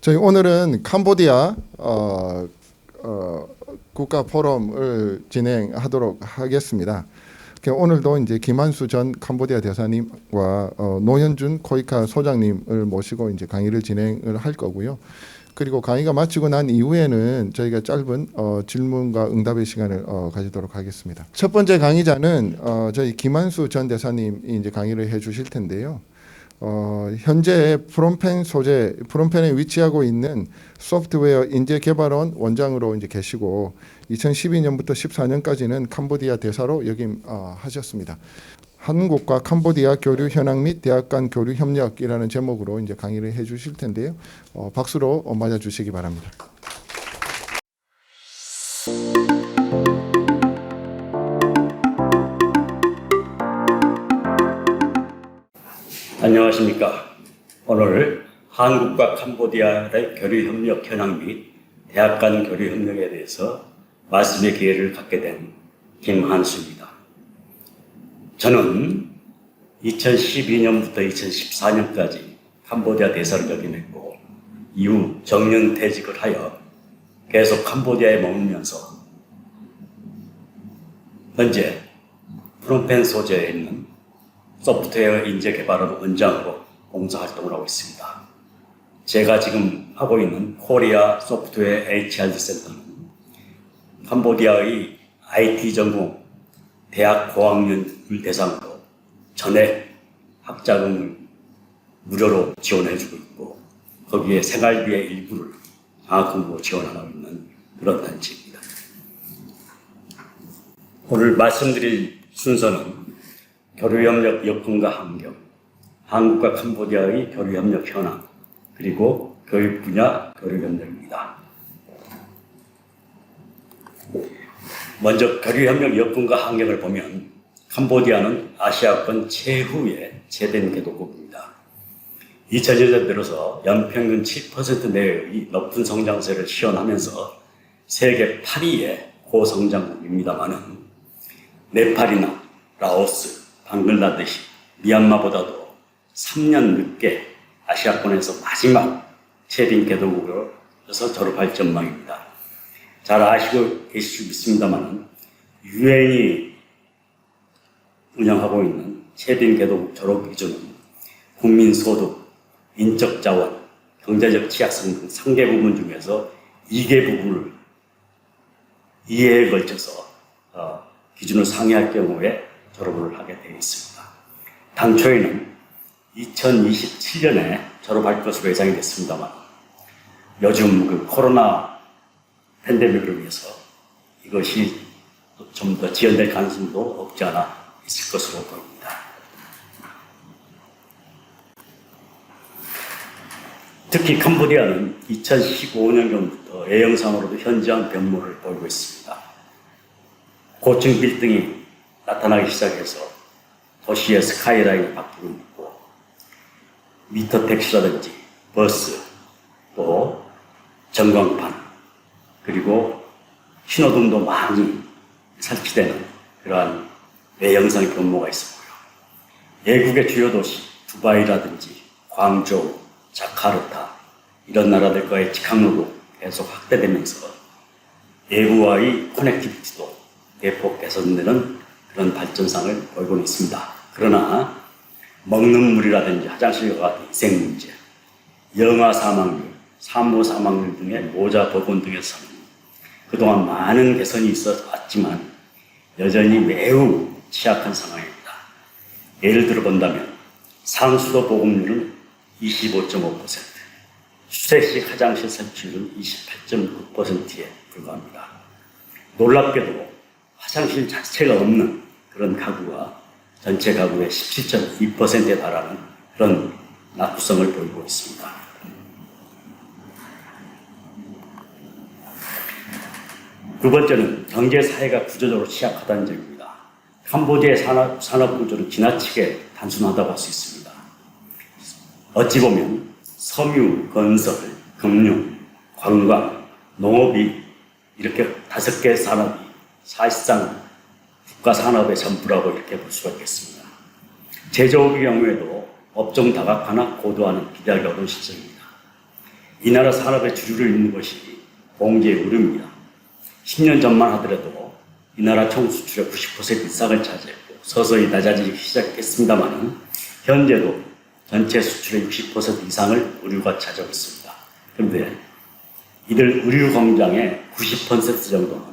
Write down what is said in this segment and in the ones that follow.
저희 오늘은 캄보디아 국가 포럼을 진행하도록 하겠습니다. 오늘도 이제 김한수 전 캄보디아 대사님과 노현준 코이카 소장님을 모시고 이제 강의를 진행을 할 거고요. 그리고 강의가 마치고 난 이후에는 저희가 짧은 질문과 응답의 시간을 가지도록 하겠습니다. 첫 번째 강의자는 저희 김한수 전 대사님이 이제 강의를 해주실 텐데요. 현재 프롬펜에 위치하고 있는 소프트웨어 인재 개발원 원장으로 이제 계시고 2012년부터 14년까지는 캄보디아 대사로 역임하셨습니다. 한국과 캄보디아 교류 현황 및 대학 간 교류 협력이라는 제목으로 이제 강의를 해주실 텐데요. 박수로 맞아주시기 바랍니다. 안녕하십니까. 오늘 한국과 캄보디아의 교류협력 현황 및 대학 간 교류협력에 대해서 말씀의 기회를 갖게 된 김한수입니다. 저는 2012년부터 2014년까지 캄보디아 대사를 역임했고 이후 정년퇴직을 하여 계속 캄보디아에 머물면서 현재 프놈펜 소재에 있는 소프트웨어 인재 개발원 원장으로 봉사활동을 하고 있습니다. 제가 지금 하고 있는 코리아 소프트웨어 HRD 센터는 캄보디아의 IT 전공 대학 고학년을 대상으로 전액 학자금을 무료로 지원해주고 있고 거기에 생활비의 일부를 장학금으로 지원하고 있는 그런 단체입니다. 오늘 말씀드릴 순서는 교류협력 여건과 환경, 한국과 캄보디아의 교류협력 현황, 그리고 교육 분야 교류협력입니다. 먼저 교류협력 여건과 환경을 보면 캄보디아는 아시아권 최후의 최대 개도국입니다. 2000년대 들어서 연평균 7% 내외의 높은 성장세를 시현하면서 세계 8위의 고성장국입니다마는 네팔이나 라오스, 방글라데시, 미얀마보다도 3년 늦게 아시아권에서 마지막 최빈 개도국으로서 졸업할 전망입니다. 잘 아시고 계실 수 있습니다만 유엔이 운영하고 있는 최빈 개도국 졸업 기준은 국민소득, 인적자원, 경제적 취약성 등 3개 부분 중에서 2개 에 걸쳐서 기준을 상회할 경우에 졸업을 하게 되어 있습니다. 당초에는 2027년에 졸업할 것으로 예상이 됐습니다만 요즘 코로나 팬데믹으로 인해서 이것이 좀 더 지연될 가능성도 없지 않아 있을 것으로 보입니다. 특히 캄보디아는 2015년경부터 외형상으로도 현저한 변모를 보이고 있습니다. 고층 빌딩이 나타나기 시작해서 도시의 스카이라인이 바뀌고 있고 미터 택시라든지 버스 또 전광판 그리고 신호등도 많이 설치되는 그러한 외형상 변모가 있었고요. 외국의 주요 도시 두바이라든지 광저우, 자카르타 이런 나라들과의 직항로도 계속 확대되면서 외부와의 커넥티비티도 대폭 개선되는 그런 발전상을 보이고 있습니다. 그러나 먹는 물이라든지 화장실과 같은 위생 문제, 영아 사망률, 산모 사망률 등의 모자 보건 등에서는 그동안 많은 개선이 있어 왔지만 여전히 매우 취약한 상황입니다. 예를 들어 본다면 상수도 보급률은 25.5%, 수세식 화장실 설치율은 28.9%에 불과합니다. 놀랍게도 화장실 자체가 없는 그런 가구가 전체 가구의 17.2%에 달하는 그런 낙후성을 보이고 있습니다. 두 번째는 경제사회가 구조적으로 취약하다는 점입니다. 캄보디아의 산업 구조는 지나치게 단순하다고 할 수 있습니다. 어찌 보면 섬유, 건설, 금융, 관광, 농업이 이렇게 5개 산업이 사실상 국가 산업의 전부라고 이렇게 볼 수가 있겠습니다. 제조업의 경우에도 업종 다각화나 고도화는 기대하기 어려운 시점입니다. 이 나라 산업의 주류를 잇는 것이 공기의 의료입니다. 10년 전만 하더라도 이 나라 총 수출의 90% 이상을 차지했고 서서히 낮아지기 시작했습니다만 현재도 전체 수출의 60% 이상을 의류가 차지하고 있습니다. 그런데 이들 의류 공장의 90% 정도는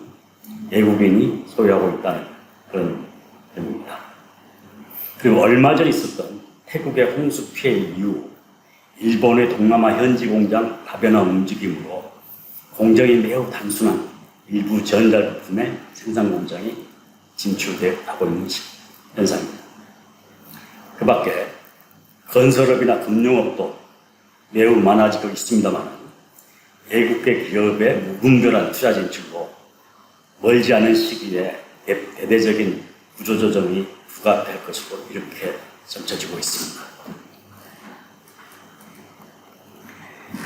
외국인이 소유하고 있다는 그런 점입니다. 그리고 얼마 전 있었던 태국의 홍수 피해 이후 일본의 동남아 현지 공장 다변화 움직임으로 공정이 매우 단순한 일부 전자부품의 생산 공장이 진출되고 있는 현상입니다. 그 밖에 건설업이나 금융업도 매우 많아지고 있습니다만 외국계 기업의 무분별한 투자 진출로 멀지 않은 시기에 대대적인 구조조정이 부각될 것으로 이렇게 점쳐지고 있습니다.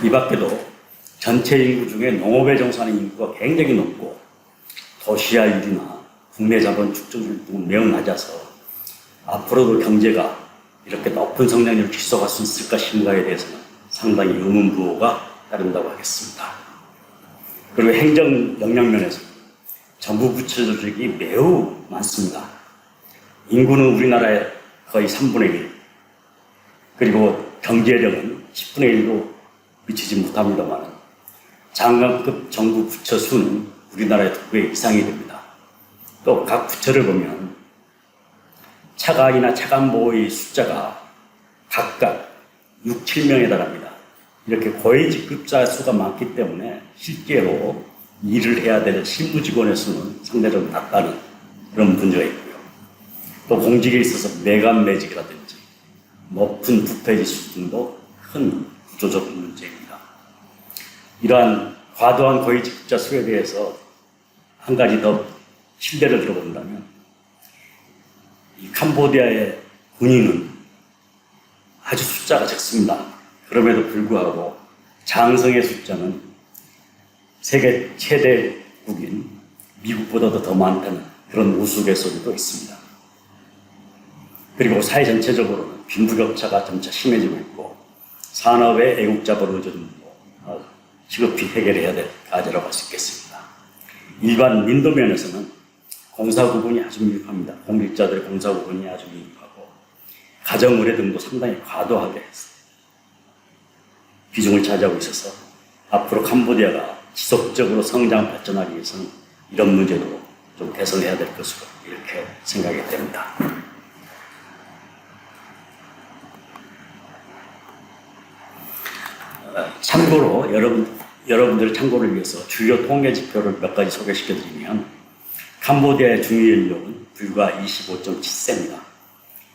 이 밖에도 전체 인구 중에 농업에 종사하는 인구가 굉장히 높고 도시화율이나 국내 자본 축적률 등은 매우 낮아서 앞으로도 경제가 이렇게 높은 성장률을 지속할 수 있을 것인가에 대해서는 상당히 의문부호가 따른다고 하겠습니다. 그리고 행정 역량면에서는 정부 부처 조직이 매우 많습니다. 인구는 우리나라의 거의 3분의 1, 그리고 경제력은 10분의 1도 미치지 못합니다만 장관급 정부 부처 수는 우리나라의 2배 이상이 됩니다. 또 각 부처를 보면 차관이나 차관보의 숫자가 각각 6, 7명에 달합니다. 이렇게 고위 직급자 수가 많기 때문에 실제로 일을 해야 될 실무 직원의 수는 상대적으로 낮다는 그런 문제가 있고요. 또 공직에 있어서 매간매직이라든지 높은 부패지수 등도 큰 구조적 문제입니다. 이러한 과도한 고위 직급자 수에 대해서 한 가지 더 실례를 들어본다면 이 캄보디아의 군인은 아주 숫자가 적습니다. 그럼에도 불구하고 장성의 숫자는 세계 최대국인 미국보다도 더 많다는 그런 우스갯소리도 있습니다. 그리고 사회 전체적으로는 빈부격차가 점차 심해지고 있고 산업의 애국자본 의존도 시급히 해결해야 될 과제라고 할 수 있겠습니다. 일반 민도 면에서는 공사 구분이 아주 미흡합니다. 공직자들의 공사 구분이 아주 미흡하고 가정 의뢰 등도 상당히 과도하게 비중을 차지하고 있어서 앞으로 캄보디아가 지속적으로 성장 발전하기 위해서는 이런 문제도 좀 개선해야 될 것으로 이렇게 생각이 됩니다. 참고로 여러분들의 참고를 위해서 주요 통계 지표를 몇 가지 소개시켜드리면 캄보디아의 중위연령은 불과 25.7세입니다.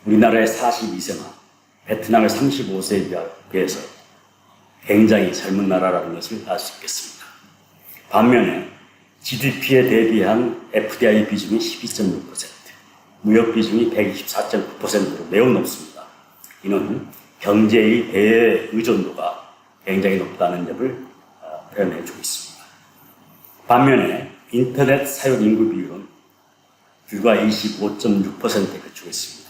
우리나라의 42세나 베트남의 35세에 비해서 굉장히 젊은 나라라는 것을 알 수 있겠습니다. 반면에 GDP에 대비한 FDI 비중이 12.6%, 무역 비중이 124.9%로 매우 높습니다. 이는 경제의 대의존도가 굉장히 높다는 점을 표현해주고 있습니다. 반면에 인터넷 사용 인구 비율은 불과 25.6%에 그치고 있습니다.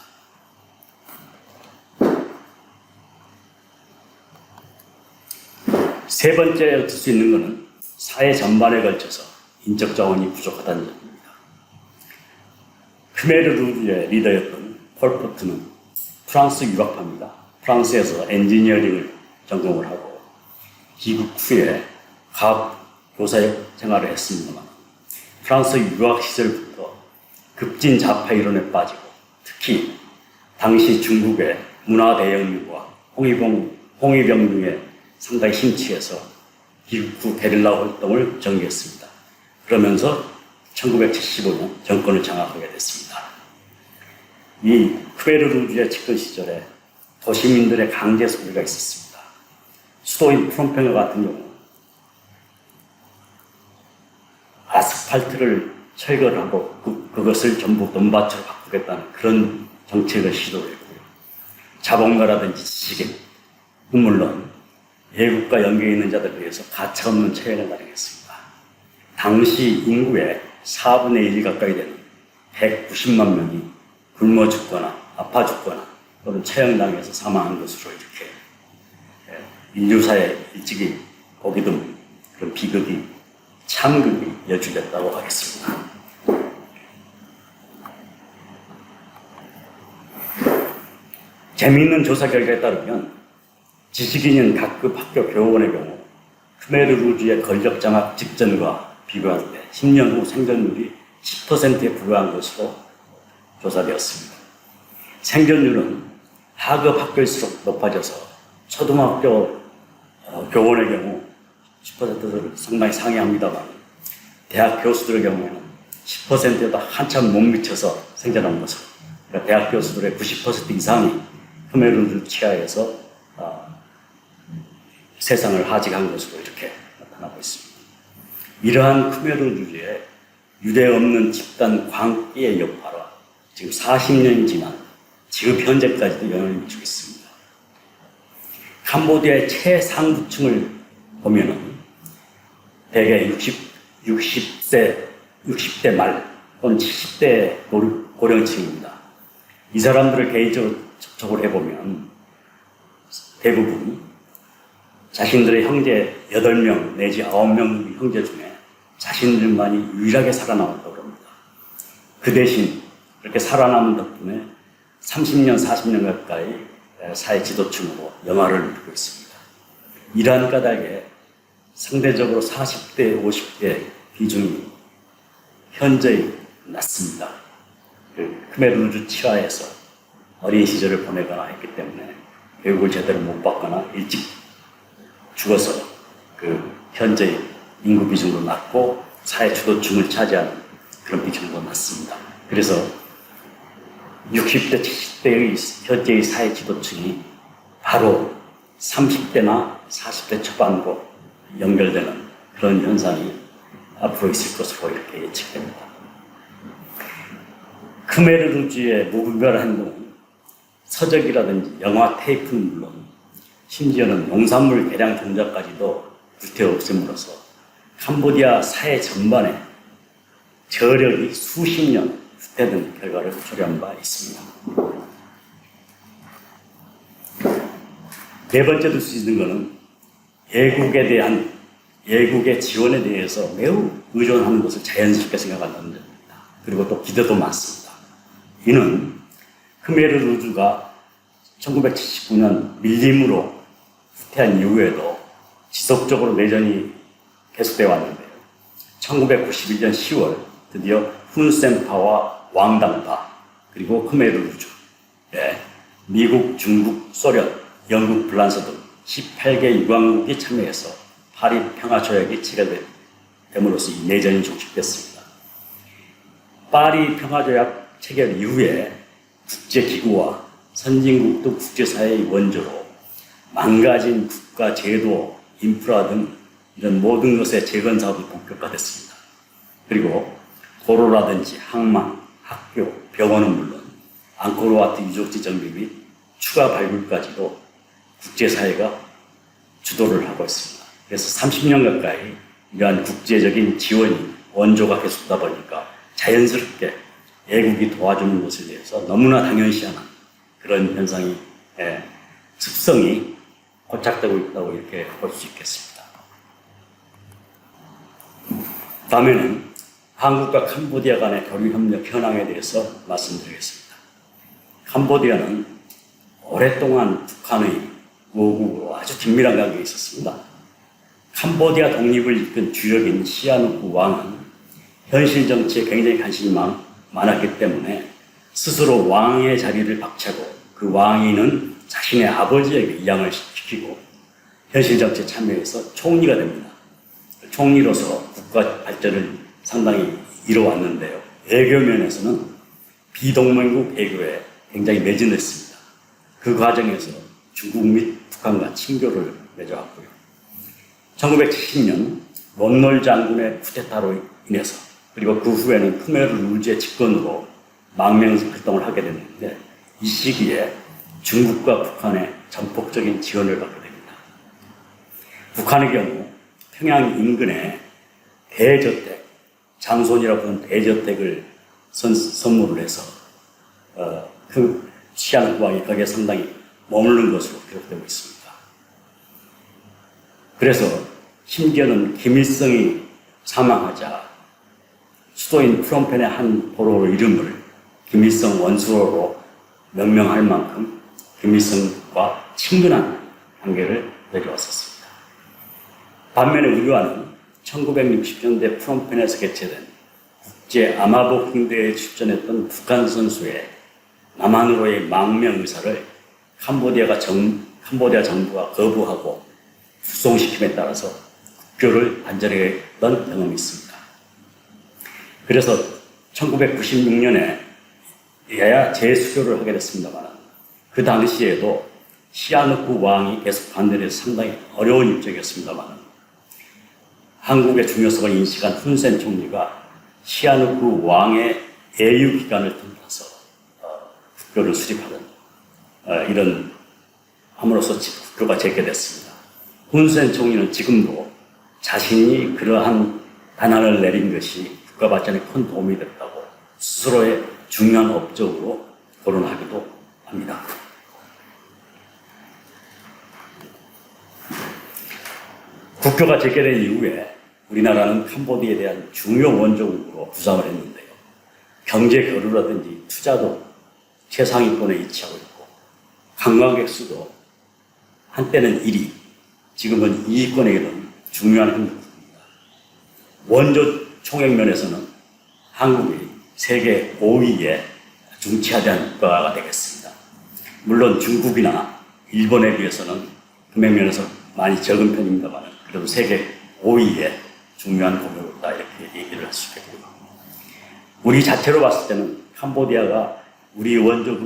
세 번째 얻을 수 있는 것은 사회 전반에 걸쳐서 인적 자원이 부족하다는 점입니다. 크메르루의 리더였던 폴 포트는 프랑스 유학파입니다. 프랑스에서 엔지니어링을 전공을 하고 귀국 후에 과학 교사 생활을 했습니다만 프랑스 유학 시절부터 급진 좌파 이론에 빠지고 특히 당시 중국의 문화 대혁명과 홍위병 등에 상당히 심취해서 귀국 후 게릴라 활동을 전개했습니다. 그러면서 1975년 정권을 장악하게 됐습니다. 이 크메르루주의 집권 시절에 도시민들의 강제 소비가 있었습니다. 수도인 프놈펜 같은 경우 아스팔트를 철거를 하고 그것을 전부 논밭으로 바꾸겠다는 그런 정책을 시도했고요. 자본가라든지 지식인, 물론 외국과 연계해 있는 자들을 위해서 가차없는 처형을 단행했습니다. 당시 인구의 4분의 1 가까이 되는 190만 명이 굶어 죽거나 아파 죽거나 또는 처형당해서 사망한 것으로 이렇게 인류사에 일찍이 보기 드문 그런 비극이 참극이 연출됐다고 하겠습니다. 재미있는 조사 결과에 따르면 지식인인 각급 학교 교원의 경우 크메르 루즈의 권력 장악 직전과 비교할 때 10년 후 생존율이 10%에 불과한 것으로 조사되었습니다. 생존율은 하급 학교일수록 높아져서 초등학교 교원의 경우 10%를 상당히 상회합니다만 대학 교수들의 경우에는 10%에도 한참 못 미쳐서 생존한 것으로, 그러니까 대학 교수들의 90% 이상이 크메르 치하에서 세상을 하직한 것으로 이렇게 나타나고 있습니다. 이러한 크메르주의 유례 없는 집단 광기의 여파로 지금 40년이 지난 지금 현재까지도 영향을 미치고 있습니다. 캄보디아의 최상부층을 보면은 대개 60대 말 또는 70대 고령층입니다. 이 사람들을 개인적으로 접촉을 해보면 대부분 자신들의 형제 8명 내지 9명 형제 중에 자신들만이 유일하게 살아남았다고 합니다. 그 대신 그렇게 살아남은 덕분에 30년, 40년 가까이 사회 지도층으로 영화를 누리고 있습니다. 이러한 까닭에 상대적으로 40대, 50대 비중이 현저히 낮습니다. 그 크메르주 치하에서 어린 시절을 보내거나 했기 때문에 교육을 제대로 못 받거나 일찍 죽어서 그 현재의 인구 비중도 낮고 사회 주도층을 차지하는 그런 비중도 낮습니다. 그래서 60대, 70대의 현재의 사회 지도층이 바로 30대나 40대 초반으로 연결되는 그런 현상이 앞으로 있을 것으로 이렇게 예측됩니다. 크메르루지의 무분별한 행동은 서적이라든지 영화 테이프는 물론 심지어는 농산물 개량 종자까지도 불태워 없앰으로써 캄보디아 사회 전반에 저력이 수십 년 후퇴된 결과를 초래한 바 있습니다. 네 번째 들 수 있는 것은 예국의 지원에 대해서 매우 의존하는 것을 자연스럽게 생각한다는 점입니다. 그리고 또 기대도 많습니다. 이는 크메르루주가 1979년 밀림으로 후퇴한 이후에도 지속적으로 내전이 계속되어 왔는데요. 1991년 10월 드디어 훈센파와 왕당파 그리고 크메르루주, 미국, 중국, 소련, 영국, 프랑스 등 18개 유관국이 참여해서 파리 평화조약이 체결됨으로써 이 내전이 종식됐습니다. 파리 평화조약 체결 이후에 국제기구와 선진국도 국제사회의 원조로 망가진 국가 제도, 인프라 등 이런 모든 것의 재건 사업이 본격화됐습니다. 그리고 도로라든지 항만, 학교, 병원은 물론 앙코르와트 유적지 정비 및 추가 발굴까지도 국제사회가 주도를 하고 있습니다. 그래서 30년 가까이 이러한 국제적인 지원이 원조가 계속되다 보니까 자연스럽게 외국이 도와주는 것에 대해서 너무나 당연시하는 그런 현상이 습성이 고착되고 있다고 이렇게 볼 수 있겠습니다. 다음에는 한국과 캄보디아 간의 교류협력 현황에 대해서 말씀드리겠습니다. 캄보디아는 오랫동안 북한의 우호국으로 아주 긴밀한 관계에 있었습니다. 캄보디아 독립을 이끈 주역인 시아누쿠 왕은 현실 정치에 굉장히 관심이 많았기 때문에 스스로 왕의 자리를 박차고 그 왕위는 자신의 아버지에게 이양을 시키고 현실 정치에 참여해서 총리가 됩니다. 총리로서 국가 발전을 상당히 이뤄왔는데요. 외교 면에서는 비동맹국 외교에 굉장히 매진했습니다. 그 과정에서 중국 및 북한과 친교를 맺어왔고요. 1970년 론놀 장군의 쿠데타로 인해서 그리고 그 후에는 크메르루지의 집권으로 망명 활동을 하게 됐는데 이 시기에 중국과 북한의 전폭적인 지원을 받게 됩니다. 북한의 경우 평양 인근에 대저택, 장손이라고 하는 대저택을 선물을 해서 그 시아누쿠 왕이 거기에 상당히 머무는 것으로 기록되고 있습니다. 그래서 심지어는 김일성이 사망하자 수도인 프놈펜의 한 도로 이름을 김일성 원수로로 명명할 만큼 김일성과 친근한 관계를 맺어왔었습니다. 반면에 우리와는 1960년대 프놈펜에서 개최된 국제 아마보 홍대에 출전했던 북한 선수의 남한으로의 망명 의사를 캄보디아 정부가 거부하고 북송시킴에 따라서 국교를 단절했던 경험이 있습니다. 그래서 1996년에 야야 재수교를 하게 됐습니다만 그 당시에도 시아누쿠 왕이 계속 반대를 해서 상당히 어려운 입장이었습니다만 한국의 중요성을 인식한 훈센 총리가 시아누쿠 왕의 예유 기간을 통해서 국교를 수립하는 이런 함으로써 국교가 재개됐습니다. 훈센 총리는 지금도 자신이 그러한 단안을 내린 것이 국가 발전에 큰 도움이 됐다고 스스로의 중요한 업적으로 거론하기도 합니다. 국교가 재개된 이후에 우리나라는 캄보디아에 대한 중요 원조국으로 부상을 했는데요. 경제 교류라든지 투자도 최상위권에 위치하고 있고 관광객 수도 한때는 1위, 지금은 2위권에 이른 중요한 행복국입니다. 원조 총액 면에서는 한국이 세계 5위에 중치하대한 국가가 되겠습니다. 물론 중국이나 일본에 비해서는 금액 면에서 많이 적은 편입니다만 그래도 세계 5위에 중요한 공역이다 이렇게 얘기를 할 수 있겠고요. 우리 자체로 봤을 때는 캄보디아가 우리 원조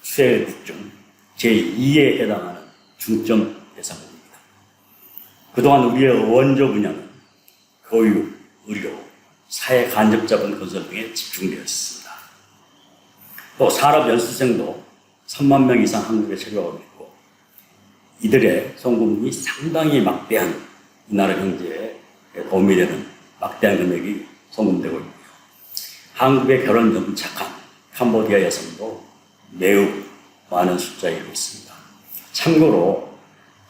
수혜국 중 제2에 해당하는 중점 대상국입니다. 그동안 우리의 원조 분야는 교육, 의료, 사회 간접 자본 건설 등에 집중되어 있습니다. 또 산업 연수생도 3만 명 이상 한국에 체류하고 있고 이들의 송금이 상당히 막대한 이 나라 경제에 도움이 되는 막대한 금액이 송금되고 있고요. 한국의 결혼 정착한 캄보디아 여성도 매우 많은 숫자에 이르고 있습니다. 참고로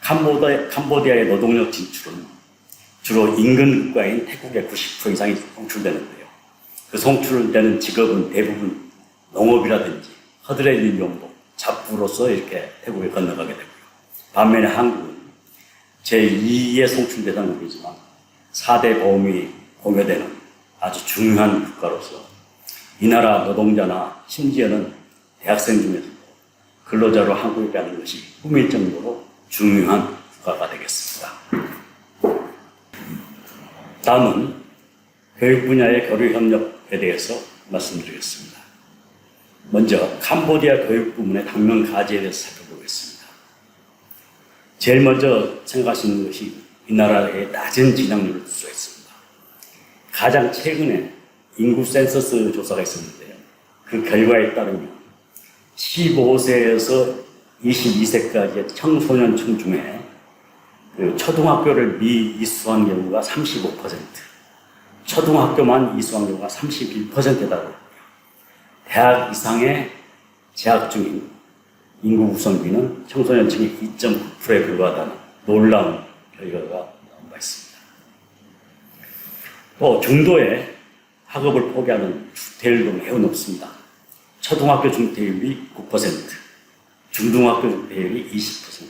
캄보디아의 노동력 진출은 주로 인근 국가인 태국의 90% 이상이 송출되는데요. 그 송출되는 직업은 대부분 농업이라든지 허드렛 일용도, 잡부로서 이렇게 태국에 건너가게 되고요. 반면에 한국은 제2의 송출 대상국이지만 4대 보험이 공여되는 아주 중요한 국가로서 이 나라 노동자나 심지어는 대학생 중에서도 근로자로 한국에 가는 것이 꿈일 정도로 중요한 국가가 되겠습니다. 다음은 교육 분야의 교류 협력에 대해서 말씀드리겠습니다. 먼저 캄보디아 교육 부문의 당면 가지에 대해서 살펴보겠습니다. 제일 먼저 생각하시는 것이 이 나라의 낮은 진학률을 둘 수 있습니다. 가장 최근에 인구 센서스 조사가 있었는데요. 그 결과에 따르면 15세에서 22세까지의 청소년층 중에 그 초등학교를 미이수한 경우가 35%, 초등학교만 이수한 경우가 31%다고 대학 이상의 재학 중인 인구 구성비는 청소년층의 2.9%에 불과하다는 놀라운 결과가 나온 바 있습니다. 또 중도에 학업을 포기하는 중퇴율도 매우 높습니다. 초등학교 중퇴율이 9%, 중등학교 중퇴율이 20%,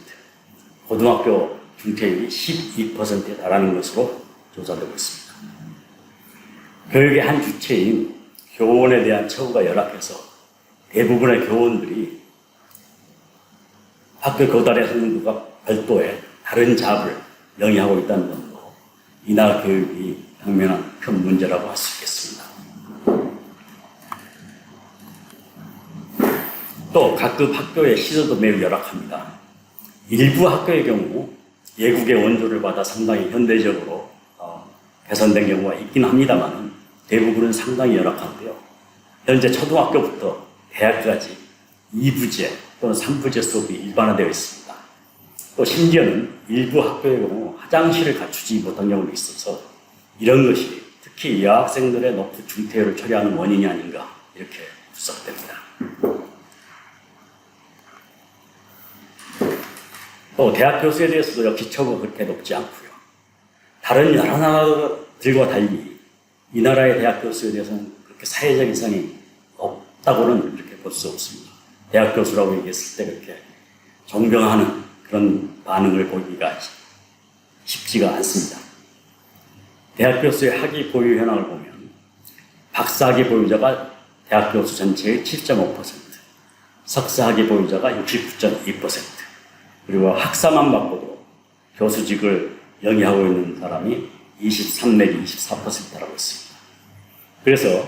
고등학교 중퇴율이 12%에 달하는 것으로 조사되고 있습니다. 교육의 한 주체인 교원에 대한 처우가 열악해서 대부분의 교원들이 학교 교달의 학년들과 별도의 다른 잡을 영위하고 있다는 점도 이 나라 교육이 당면한 큰 문제라고 할 수 있겠습니다. 또 각급 학교의 시설도 매우 열악합니다. 일부 학교의 경우 예국의 원조를 받아 상당히 현대적으로 개선된 경우가 있긴 합니다만 대부분은 상당히 열악한데요. 현재 초등학교부터 대학까지 2부제 또는 3부제 수업이 일반화되어 있습니다. 또 심지어는 일부 학교의 경우 화장실을 갖추지 못한 경우도 있어서 이런 것이 특히 여학생들의 높은 중퇴율을 초래하는 원인이 아닌가 이렇게 분석됩니다. 또 대학 교수에 대해서도 역시 처우가 그렇게 높지 않고요. 다른 여러 나라들과 달리 이 나라의 대학 교수에 대해서는 그렇게 사회적 이상이 없다고는 이렇게 볼 수 없습니다. 대학 교수라고 얘기했을 때 그렇게 존경하는 그런 반응을 보이기가 쉽지가 않습니다. 대학 교수의 학위 보유 현황을 보면 박사학위 보유자가 대학 교수 전체의 7.5%, 석사학위 보유자가 69.2%, 그리고 학사만 받고도 교수직을 영위하고 있는 사람이 23 내지 24%라고 했습니다. 그래서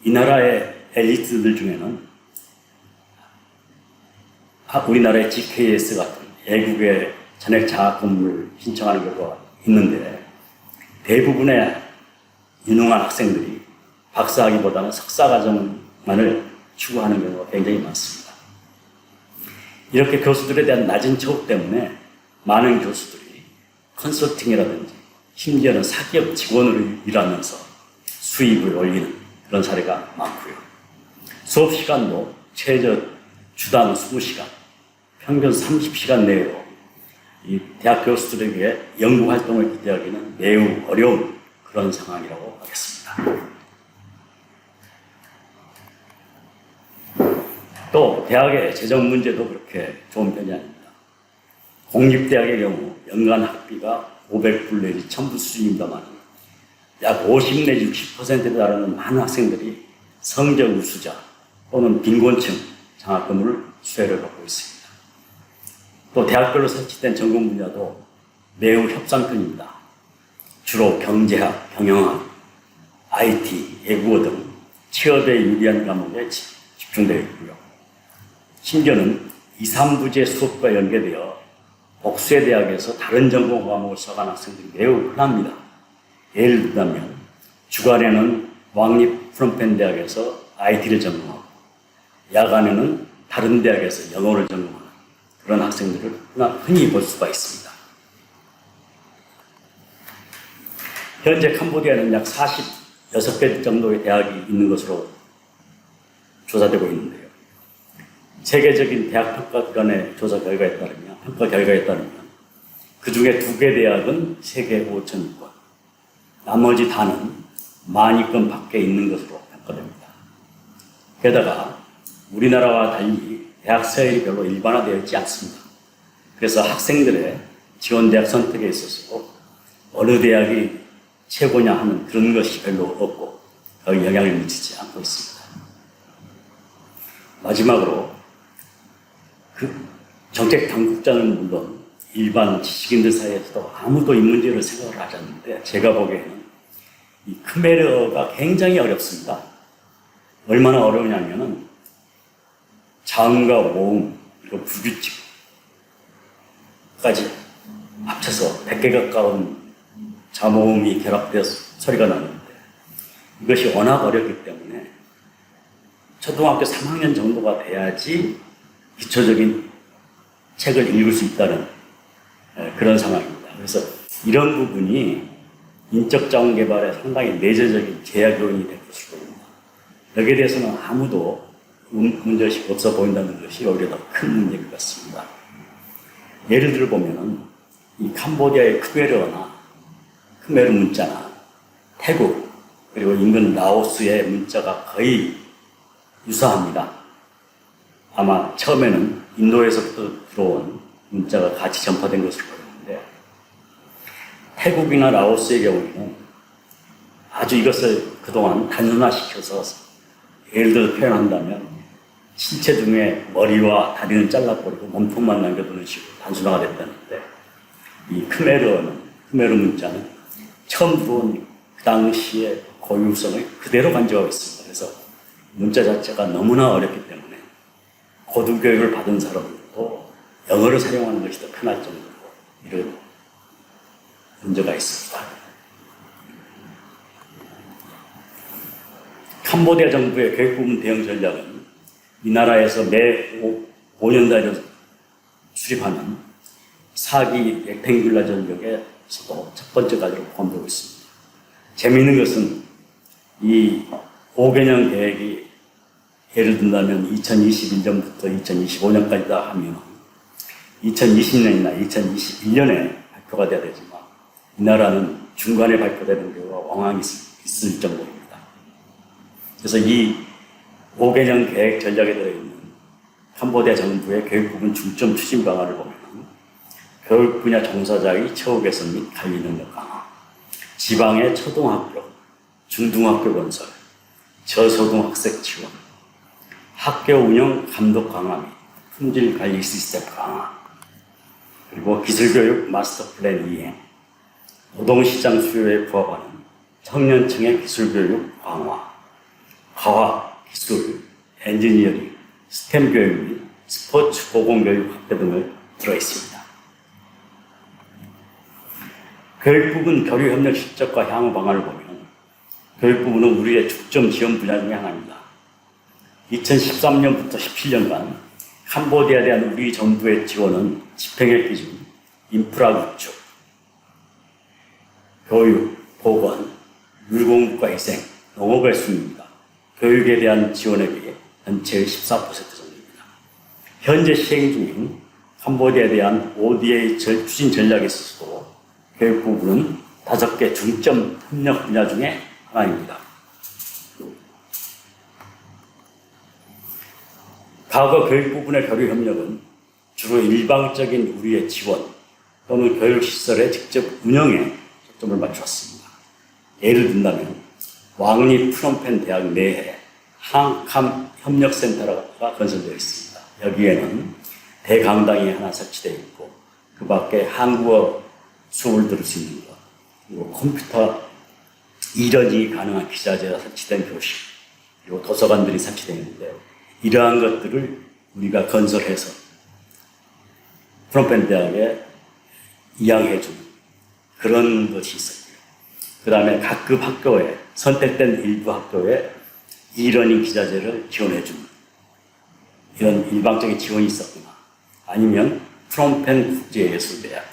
이 나라의 엘리트들 중에는 우리나라의 GKS 같은 외국의 전액 장학 공부를 신청하는 경우가 있는데 대부분의 유능한 학생들이 박사학위보다는 석사과정만을 추구하는 경우가 굉장히 많습니다. 이렇게 교수들에 대한 낮은 처우 때문에 많은 교수들이 컨설팅이라든지 심지어는 사기업 직원으로 일하면서 수입을 올리는 그런 사례가 많고요. 수업 시간도 최저 주당 20시간, 평균 30시간 내로 이 대학 교수들에게 연구 활동을 기대하기는 매우 어려운 그런 상황이라고 하겠습니다. 또 대학의 재정 문제도 그렇게 좋은 편이 아닙니다. 공립대학의 경우 연간 학비가 500불 내지 1000불 수준입니다만 약 50 내지 60%에 달하는 많은 학생들이 성적 우수자 또는 빈곤층 장학금을 수혜를 받고 있습니다. 또 대학별로 설치된 전공 분야도 매우 협상편입니다. 주로 경제학, 경영학, IT, 외국어 등 취업에 유리한 과목에 집중되어 있고요. 심지어는 2, 3부제 수업과 연계되어 복수의 대학에서 다른 전공 과목을 수학하는 학생들이 매우 흔합니다. 예를 들자면 주간에는 왕립 프롬펜 대학에서 IT를 전공하고 야간에는 다른 대학에서 영어를 전공하는 그런 학생들을 흔히 볼 수가 있습니다. 현재 캄보디아는 약 46개 정도의 대학이 있는 것으로 조사되고 있는데요. 세계적인 대학 평가기관의 조사 결과에 따르면 그 중에 2개 대학은 세계 5천위권, 나머지 다는 10,000위권 밖에 있는 것으로 평가됩니다. 게다가 우리나라와 달리 대학 서열이 별로 일반화되어 있지 않습니다. 그래서 학생들의 지원대학 선택에 있어서 어느 대학이 최고냐 하는 그런 것이 별로 없고 거의 영향을 미치지 않고 있습니다. 마지막으로 그 정책 당국자는 물론 일반 지식인들 사이에서도 아무도 이 문제를 생각을 하지 않는데 제가 보기에는 이 크메르어가 굉장히 어렵습니다. 얼마나 어려우냐면은 자음과 모음 그리고 부규칙까지 합쳐서 100개 가까운 자모음이 결합되어서 소리가 나는데 이것이 워낙 어렵기 때문에 초등학교 3학년 정도가 돼야지 기초적인 책을 읽을 수 있다는 그런 상황입니다. 그래서 이런 부분이 인적 자원 개발에 상당히 내재적인 제약 요인이 될 것으로 보입니다. 여기에 대해서는 아무도 문제의식이 없어 보인다는 것이 오히려 더 큰 문제인 것 같습니다. 예를 들어 보면은 이 캄보디아의 크메르 문자나 태국 그리고 인근 라오스의 문자가 거의 유사합니다. 아마 처음에는 인도에서부터 들어온 문자가 같이 전파된 것으로 보이는데 태국이나 라오스의 경우에는 아주 이것을 그동안 단순화시켜서 예를 들어 표현한다면 신체 중에 머리와 다리는 잘라버리고 몸통만 남겨두는 식으로 단순화가 됐다는데 이 크메르 문자는 처음 들어온 그 당시의 고유성을 그대로 간직하고 있습니다. 그래서 문자 자체가 너무나 어렵기 때문에 고등교육을 받은 사람들도 영어를 사용하는 것이 더 편할 정도로 이런 문제가 있습니다. 캄보디아 정부의 교육부문 대응 전략은 이 나라에서 매 5년단위로 수립하는 4기 렉탱귤라 전력에서도 첫 번째 과제로 포함되고 있습니다. 재미있는 것은 이 5개년 계획이 예를 든다면 2021년부터 2025년까지다 하면 2020년이나 2021년에 발표가 돼야 되지만 이 나라는 중간에 발표되는 경우가 왕왕 있을 정도입니다. 그래서 이 5개년 계획 전략에 들어있는 캄보디아 정부의 교육 부분 중점 추진 방안을 보면 교육 분야 종사자의 처우 개선 및 관리 능력 강화, 지방의 초등학교, 중등학교 건설, 저소득학생 지원, 학교 운영 감독 강화 및 품질 관리 시스템 강화, 그리고 기술교육 마스터 플랜 이행, 노동시장 수요에 부합하는 청년층의 기술교육 강화, 과학, 기술, 엔지니어링, 스템 교육 및 스포츠 보건교육 확대 등을 들어있습니다. 교육부분 교류협력 실적과 향후 방안을 보면 교육부분은 우리의 중점 지원 분야 중에 하나입니다. 2013년부터 17년간 캄보디아에 대한 우리 정부의 지원은 집행의 기준, 인프라 구축, 교육, 보건, 물공급과 희생, 농업의 순입니다. 교육에 대한 지원액이 전체의 14% 정도입니다. 현재 시행 중인 캄보디아에 대한 ODA 추진 전략에 있어서도 교육 부분은 5개 중점 협력 분야 중에 하나입니다. 과거 교육 부분의 교류 협력은 주로 일방적인 우리의 지원 또는 교육시설의 직접 운영에 초점을 맞추었습니다. 예를 든다면 왕리 프놈펜 대학 내에 항캄 협력센터가 건설되어 있습니다. 여기에는 대강당이 하나 설치되어 있고 그 밖에 한국어 수업을 들을 수 있는 것, 그리고 컴퓨터 이전이 가능한 기자재가 설치된 교실, 그리고 도서관들이 설치되어 있는데요. 이러한 것들을 우리가 건설해서 프놈펜 대학에 이양해주는 그런 것이 있었고요. 그 다음에 각급 학교에, 선택된 일부 학교에 이러닝 기자재를 지원해주는 이런 일방적인 지원이 있었구나. 아니면 프놈펜 국제예술대학,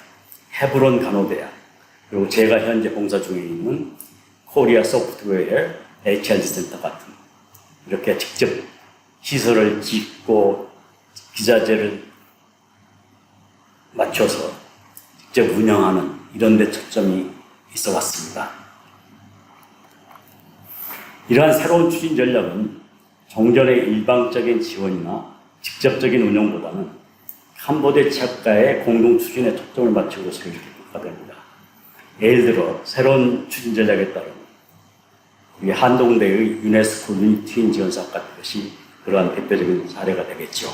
헤브론 간호대학, 그리고 제가 현재 봉사 중에 있는 코리아 소프트웨어 HRD 센터 같은 이렇게 직접 시설을 짓고 기자재를 맞춰서 직접 운영하는 이런 데 초점이 있어 왔습니다. 이러한 새로운 추진 전략은 종전의 일방적인 지원이나 직접적인 운영보다는 캄보디아 지역가의 공동 추진에 초점을 맞추고 설계가 됩니다. 예를 들어 새로운 추진 전략에 따른 우리 한동대의 유네스코 유니트윈 지원 사업 같은 것이 그러한 대표적인 사례가 되겠죠.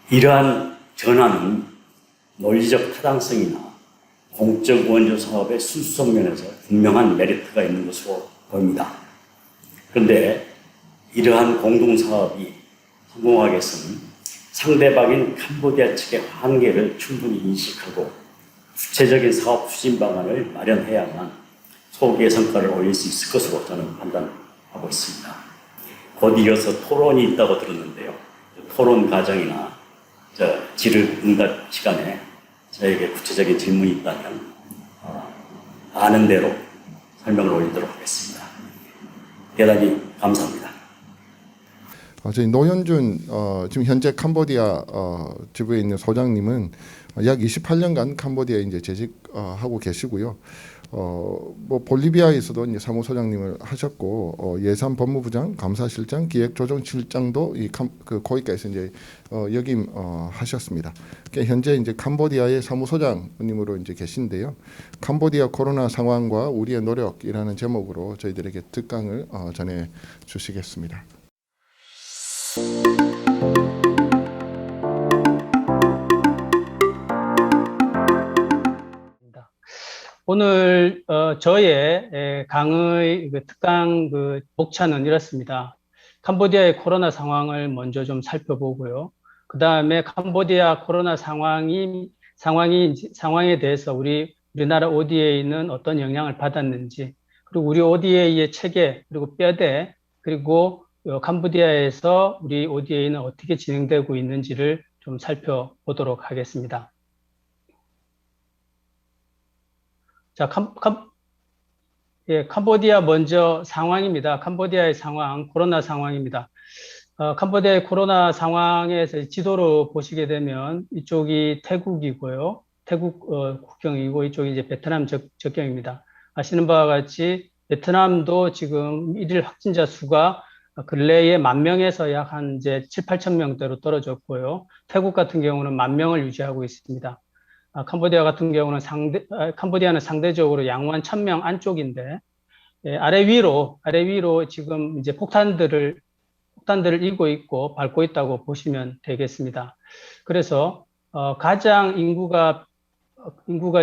이러한 전환은 논리적 타당성이나 공적 원조 사업의 순수성 면에서 분명한 메리트가 있는 것으로 보입니다. 그런데 이러한 공동사업이 성공하기 위해서는 상대방인 캄보디아 측의 한계를 충분히 인식하고 구체적인 사업 추진 방안을 마련해야만 소기의 성과를 올릴 수 있을 것으로 저는 판단하고 있습니다. 곧 이어서 토론이 있다고 들었는데요. 토론 과정이나 질의응답 시간에 저에게 구체적인 질문이 있다면 아는 대로 설명을 올리도록 하겠습니다. 대단히 감사합니다. 저희 노현준 지금 현재 캄보디아 지부에 있는 소장님은 약 28년간 캄보디아에 이제 재직하고 계시고요. 뭐 볼리비아에서도 이제 사무소장님을 하셨고 예산법무부장, 감사실장, 기획조정실장도 그 거기까지 이제 역임하셨습니다. 그러니까 현재 이제 캄보디아의 사무소장님으로 이제 계신데요. 캄보디아 코로나 상황과 우리의 노력이라는 제목으로 저희들에게 특강을 전해 주시겠습니다. 오늘 저의 강의 특강 목차는 이렇습니다. 캄보디아의 코로나 상황을 먼저 좀 살펴보고요. 그 다음에 캄보디아 코로나 상황에 대해서 우리나라 ODA는 어떤 영향을 받았는지, 그리고 우리 ODA의 체계, 그리고 뼈대, 그리고 캄보디아에서 우리 ODA는 어떻게 진행되고 있는지를 좀 살펴보도록 하겠습니다. 자, 캄보디아 먼저 상황입니다. 캄보디아의 상황, 코로나 상황입니다. 캄보디아의 코로나 상황에서 지도로 보시게 되면 이쪽이 태국이고요. 태국 국경이고 이쪽이 이제 베트남 접경입니다. 아시는 바와 같이 베트남도 지금 일일 확진자 수가 근래에 10,000명에서 약 한 이제 7, 8천 명대로 떨어졌고요. 태국 같은 경우는 10,000명을 유지하고 있습니다. 캄보디아 같은 경우는 캄보디아는 상대적으로 양호한 1,000명 안쪽인데, 아래 위로 지금 이제 폭탄들을 일고 있고 밟고 있다고 보시면 되겠습니다. 그래서 가장 인구가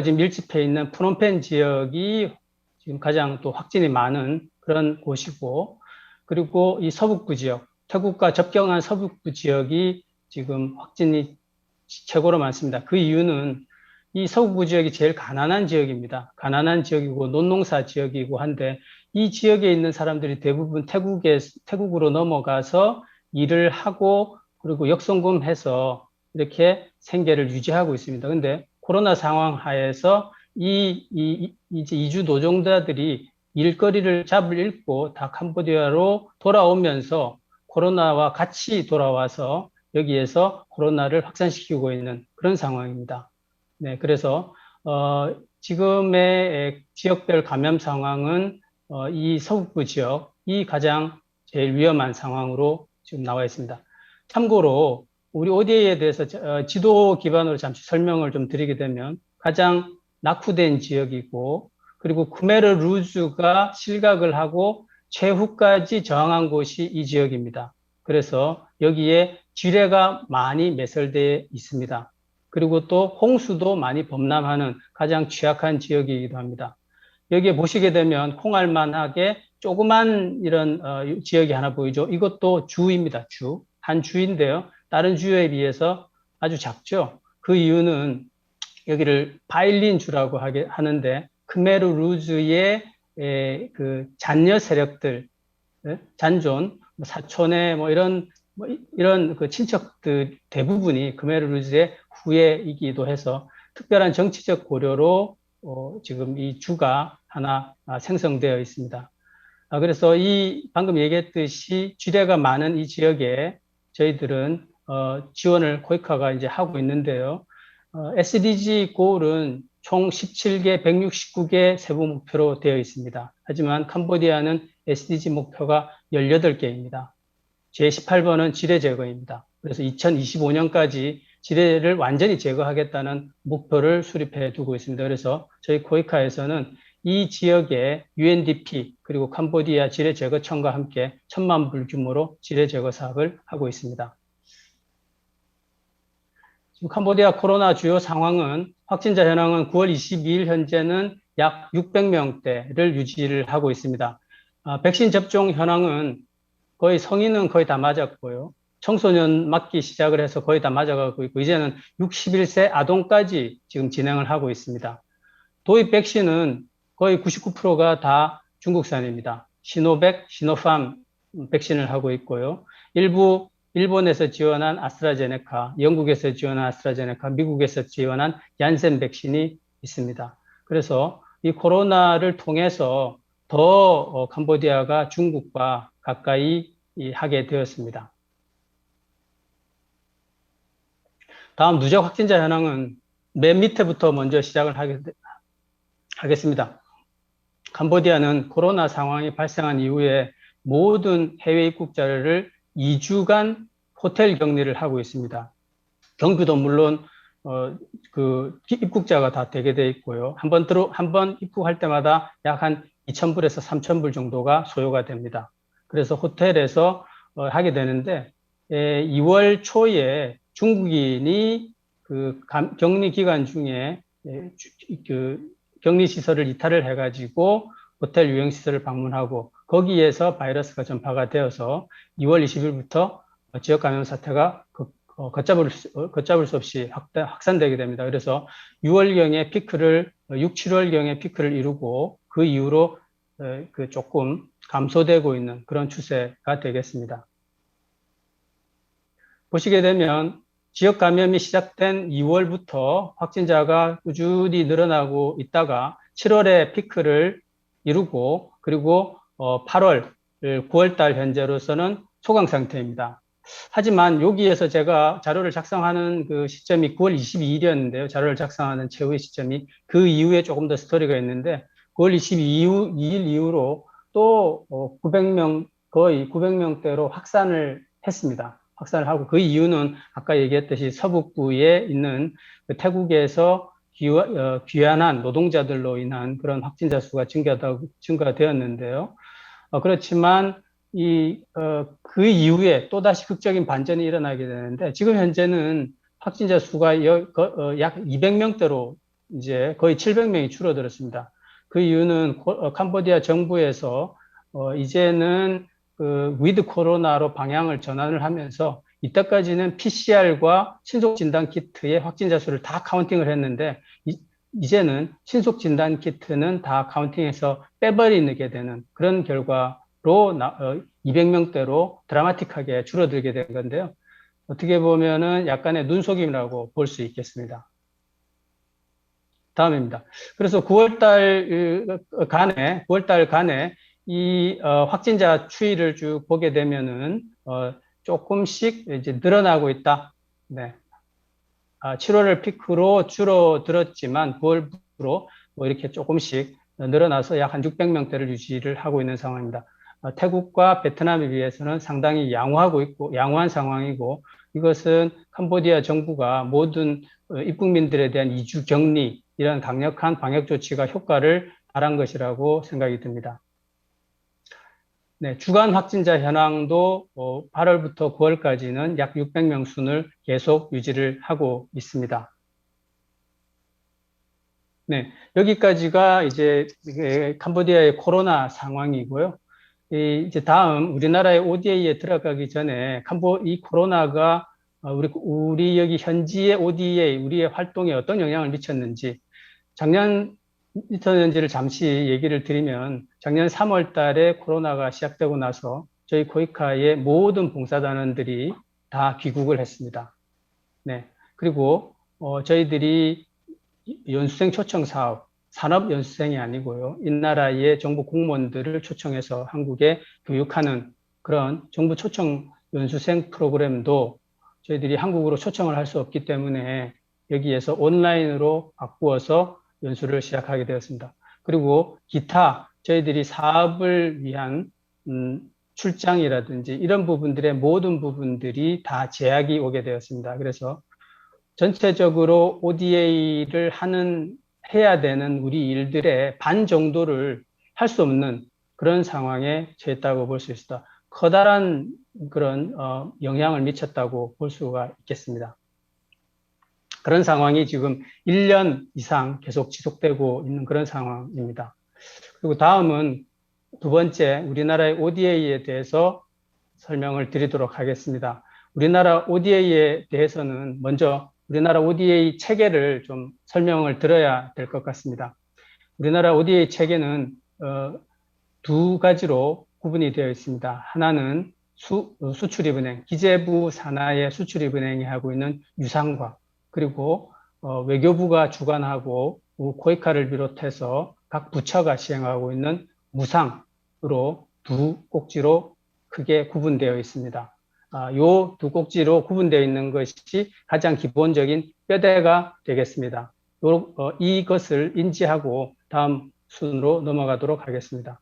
지금 밀집해 있는 프놈펜 지역이 지금 가장 또 확진이 많은 그런 곳이고, 그리고 이 서북부 지역, 태국과 접경한 서북부 지역이 지금 확진이 최고로 많습니다. 그 이유는 이 서북부 지역이 제일 가난한 지역입니다. 가난한 지역이고 논농사 지역이고 한데, 이 지역에 있는 사람들이 대부분 태국으로 넘어가서 일을 하고 그리고 역송금해서 이렇게 생계를 유지하고 있습니다. 근데 코로나 상황 하에서 이제 이주 노동자들이 일거리를 잡을 잃고 다 캄보디아로 돌아오면서 코로나와 같이 돌아와서 여기에서 코로나를 확산시키고 있는 그런 상황입니다. 네, 그래서 지금의 지역별 감염 상황은 이 서북부 지역이 가장 제일 위험한 상황으로 지금 나와 있습니다. 참고로 우리 ODA에 대해서 지도 기반으로 잠시 설명을 좀 드리게 되면, 가장 낙후된 지역이고, 그리고 크메르 루즈가 실각을 하고 최후까지 저항한 곳이 이 지역입니다. 그래서 여기에 지뢰가 많이 매설되어 있습니다. 그리고 또 홍수도 많이 범람하는 가장 취약한 지역이기도 합니다. 여기에 보시게 되면 콩알만하게 조그만 이런 지역이 하나 보이죠. 이것도 주입니다. 한 주인데요. 다른 주에 비해서 아주 작죠. 그 이유는 여기를 바일린 주라고 하는데, 크메르 루즈의 그 잔여 세력들, 잔존, 사촌의 이런 그 친척들 대부분이 크메르 루즈의 후예이기도 해서 특별한 정치적 고려로 지금 이 주가 하나 생성되어 있습니다. 그래서 방금 얘기했듯이 지뢰가 많은 이 지역에 저희들은 지원을 코이카가 이제 하고 있는데요. SDG 골은 총 17개, 169개 세부 목표로 되어 있습니다. 하지만 캄보디아는 SDG 목표가 18개입니다. 제18번은 지뢰 제거입니다. 그래서 2025년까지 지뢰를 완전히 제거하겠다는 목표를 수립해 두고 있습니다. 그래서 저희 코이카에서는 이 지역에 UNDP 그리고 캄보디아 지뢰 제거청과 함께 1,000만 불 규모로 지뢰 제거 사업을 하고 있습니다. 지금 캄보디아 코로나 주요 상황은, 확진자 현황은 9월 22일 현재는 약 600명대를 유지를 하고 있습니다. 백신 접종 현황은 성인은 거의 다 맞았고요. 청소년 맞기 시작을 해서 거의 다 맞아가고 있고, 이제는 61세 아동까지 지금 진행을 하고 있습니다. 도입 백신은 거의 99%가 다 중국산입니다. 시노백, 시노팜 백신을 하고 있고요. 일부 일본에서 지원한 아스트라제네카, 영국에서 지원한 아스트라제네카, 미국에서 지원한 얀센 백신이 있습니다. 그래서 이 코로나를 통해서 더 캄보디아가 중국과 가까이 하게 되었습니다. 다음 누적 확진자 현황은 맨 밑에부터 먼저 시작을 하겠습니다. 캄보디아는 코로나 상황이 발생한 이후에 모든 해외 입국자를 2주간 호텔 격리를 하고 있습니다. 경비도 물론 그 입국자가 다 되게 돼 있고요. 한 번 입국할 때마다 약 한 2,000불에서 3,000불 정도가 소요가 됩니다. 그래서 호텔에서 하게 되는데, 2월 초에 중국인이 그 격리 기간 중에 그 격리 시설을 이탈을 해가지고 호텔 유형 시설을 방문하고 거기에서 바이러스가 전파가 되어서 2월 20일부터 지역 감염 사태가 걷잡을 수 없이 확산되게 됩니다. 그래서 6월경에 7월경에 피크를 이루고 그 이후로 그 조금 감소되고 있는 그런 추세가 되겠습니다. 보시게 되면 지역 감염이 시작된 2월부터 확진자가 꾸준히 늘어나고 있다가 7월에 피크를 이루고, 그리고 9월 달 현재로서는 소강 상태입니다. 하지만 여기에서 제가 자료를 작성하는 그 시점이 9월 22일이었는데요. 자료를 작성하는 최후의 시점이 그 이후에 조금 더 스토리가 있는데 9월 22일 이후로 또 900명, 거의 900명대로 확산을 했습니다. 확산을 하고 그 이유는 아까 얘기했듯이 서북부에 있는 그 태국에서 귀환한 노동자들로 인한 그런 확진자 수가 증가되었는데요. 그렇지만 그 이후에 또다시 극적인 반전이 일어나게 되는데 지금 현재는 확진자 수가 약 200명대로 이제 거의 700명이 줄어들었습니다. 그 이유는 캄보디아 정부에서 이제는 그 위드 코로나로 방향을 전환을 하면서 이때까지는 PCR과 신속 진단 키트의 확진자 수를 다 카운팅을 했는데 이제는 신속 진단 키트는 다 카운팅해서 빼버리게 되는 그런 결과로 200명대로 드라마틱하게 줄어들게 된 건데요. 어떻게 보면은 약간의 눈속임이라고 볼 수 있겠습니다. 다음입니다. 그래서 9월달 간에 이 확진자 추이를 쭉 보게 되면은 조금씩 이제 늘어나고 있다. 네. 7월을 피크로 줄어들었지만 9월부로 뭐 이렇게 조금씩 늘어나서 약 한 600명대를 유지를 하고 있는 상황입니다. 태국과 베트남에 비해서는 상당히 양호한 상황이고 이것은 캄보디아 정부가 모든 입국민들에 대한 이주 격리 이런 강력한 방역 조치가 효과를 발한 것이라고 생각이 듭니다. 네, 주간 확진자 현황도 8월부터 9월까지는 약 600명 순을 계속 유지를 하고 있습니다. 네, 여기까지가 이제 캄보디아의 코로나 상황이고요. 이제 다음 우리나라의 ODA에 들어가기 전에 이 코로나가 우리 여기 현지의 ODA, 우리의 활동에 어떤 영향을 미쳤는지 미쳤는지를 잠시 얘기를 드리면 작년 3월 달에 코로나가 시작되고 나서 저희 코이카의 모든 봉사단원들이 다 귀국을 했습니다. 네. 그리고 저희들이 연수생 초청 사업, 산업 연수생이 아니고요. 이 나라의 정부 공무원들을 초청해서 한국에 교육하는 그런 정부 초청 연수생 프로그램도 저희들이 한국으로 초청을 할 수 없기 때문에 여기에서 온라인으로 바꾸어서 연수를 시작하게 되었습니다. 그리고 기타 저희들이 사업을 위한 출장이라든지 이런 부분들의 모든 부분들이 다 제약이 오게 되었습니다. 그래서 전체적으로 ODA를 해야 되는 우리 일들의 반 정도를 할 수 없는 그런 상황에 처했다고 볼 수 있습니다. 커다란 그런 영향을 미쳤다고 볼 수가 있겠습니다. 그런 상황이 지금 1년 이상 계속 지속되고 있는 그런 상황입니다. 그리고 다음은 두 번째 우리나라의 ODA에 대해서 설명을 드리도록 하겠습니다. 우리나라 ODA에 대해서는 먼저 우리나라 ODA 체계를 좀 설명을 드려야 될 것 같습니다. 우리나라 ODA 체계는 두 가지로 구분이 되어 있습니다. 하나는 수출입은행, 기재부 산하의 수출입은행이 하고 있는 유상과 그리고 외교부가 주관하고 코이카를 비롯해서 각 부처가 시행하고 있는 무상으로 두 꼭지로 크게 구분되어 있습니다. 요 두 꼭지로 구분되어 있는 것이 가장 기본적인 뼈대가 되겠습니다. 이것을 인지하고 다음 순으로 넘어가도록 하겠습니다.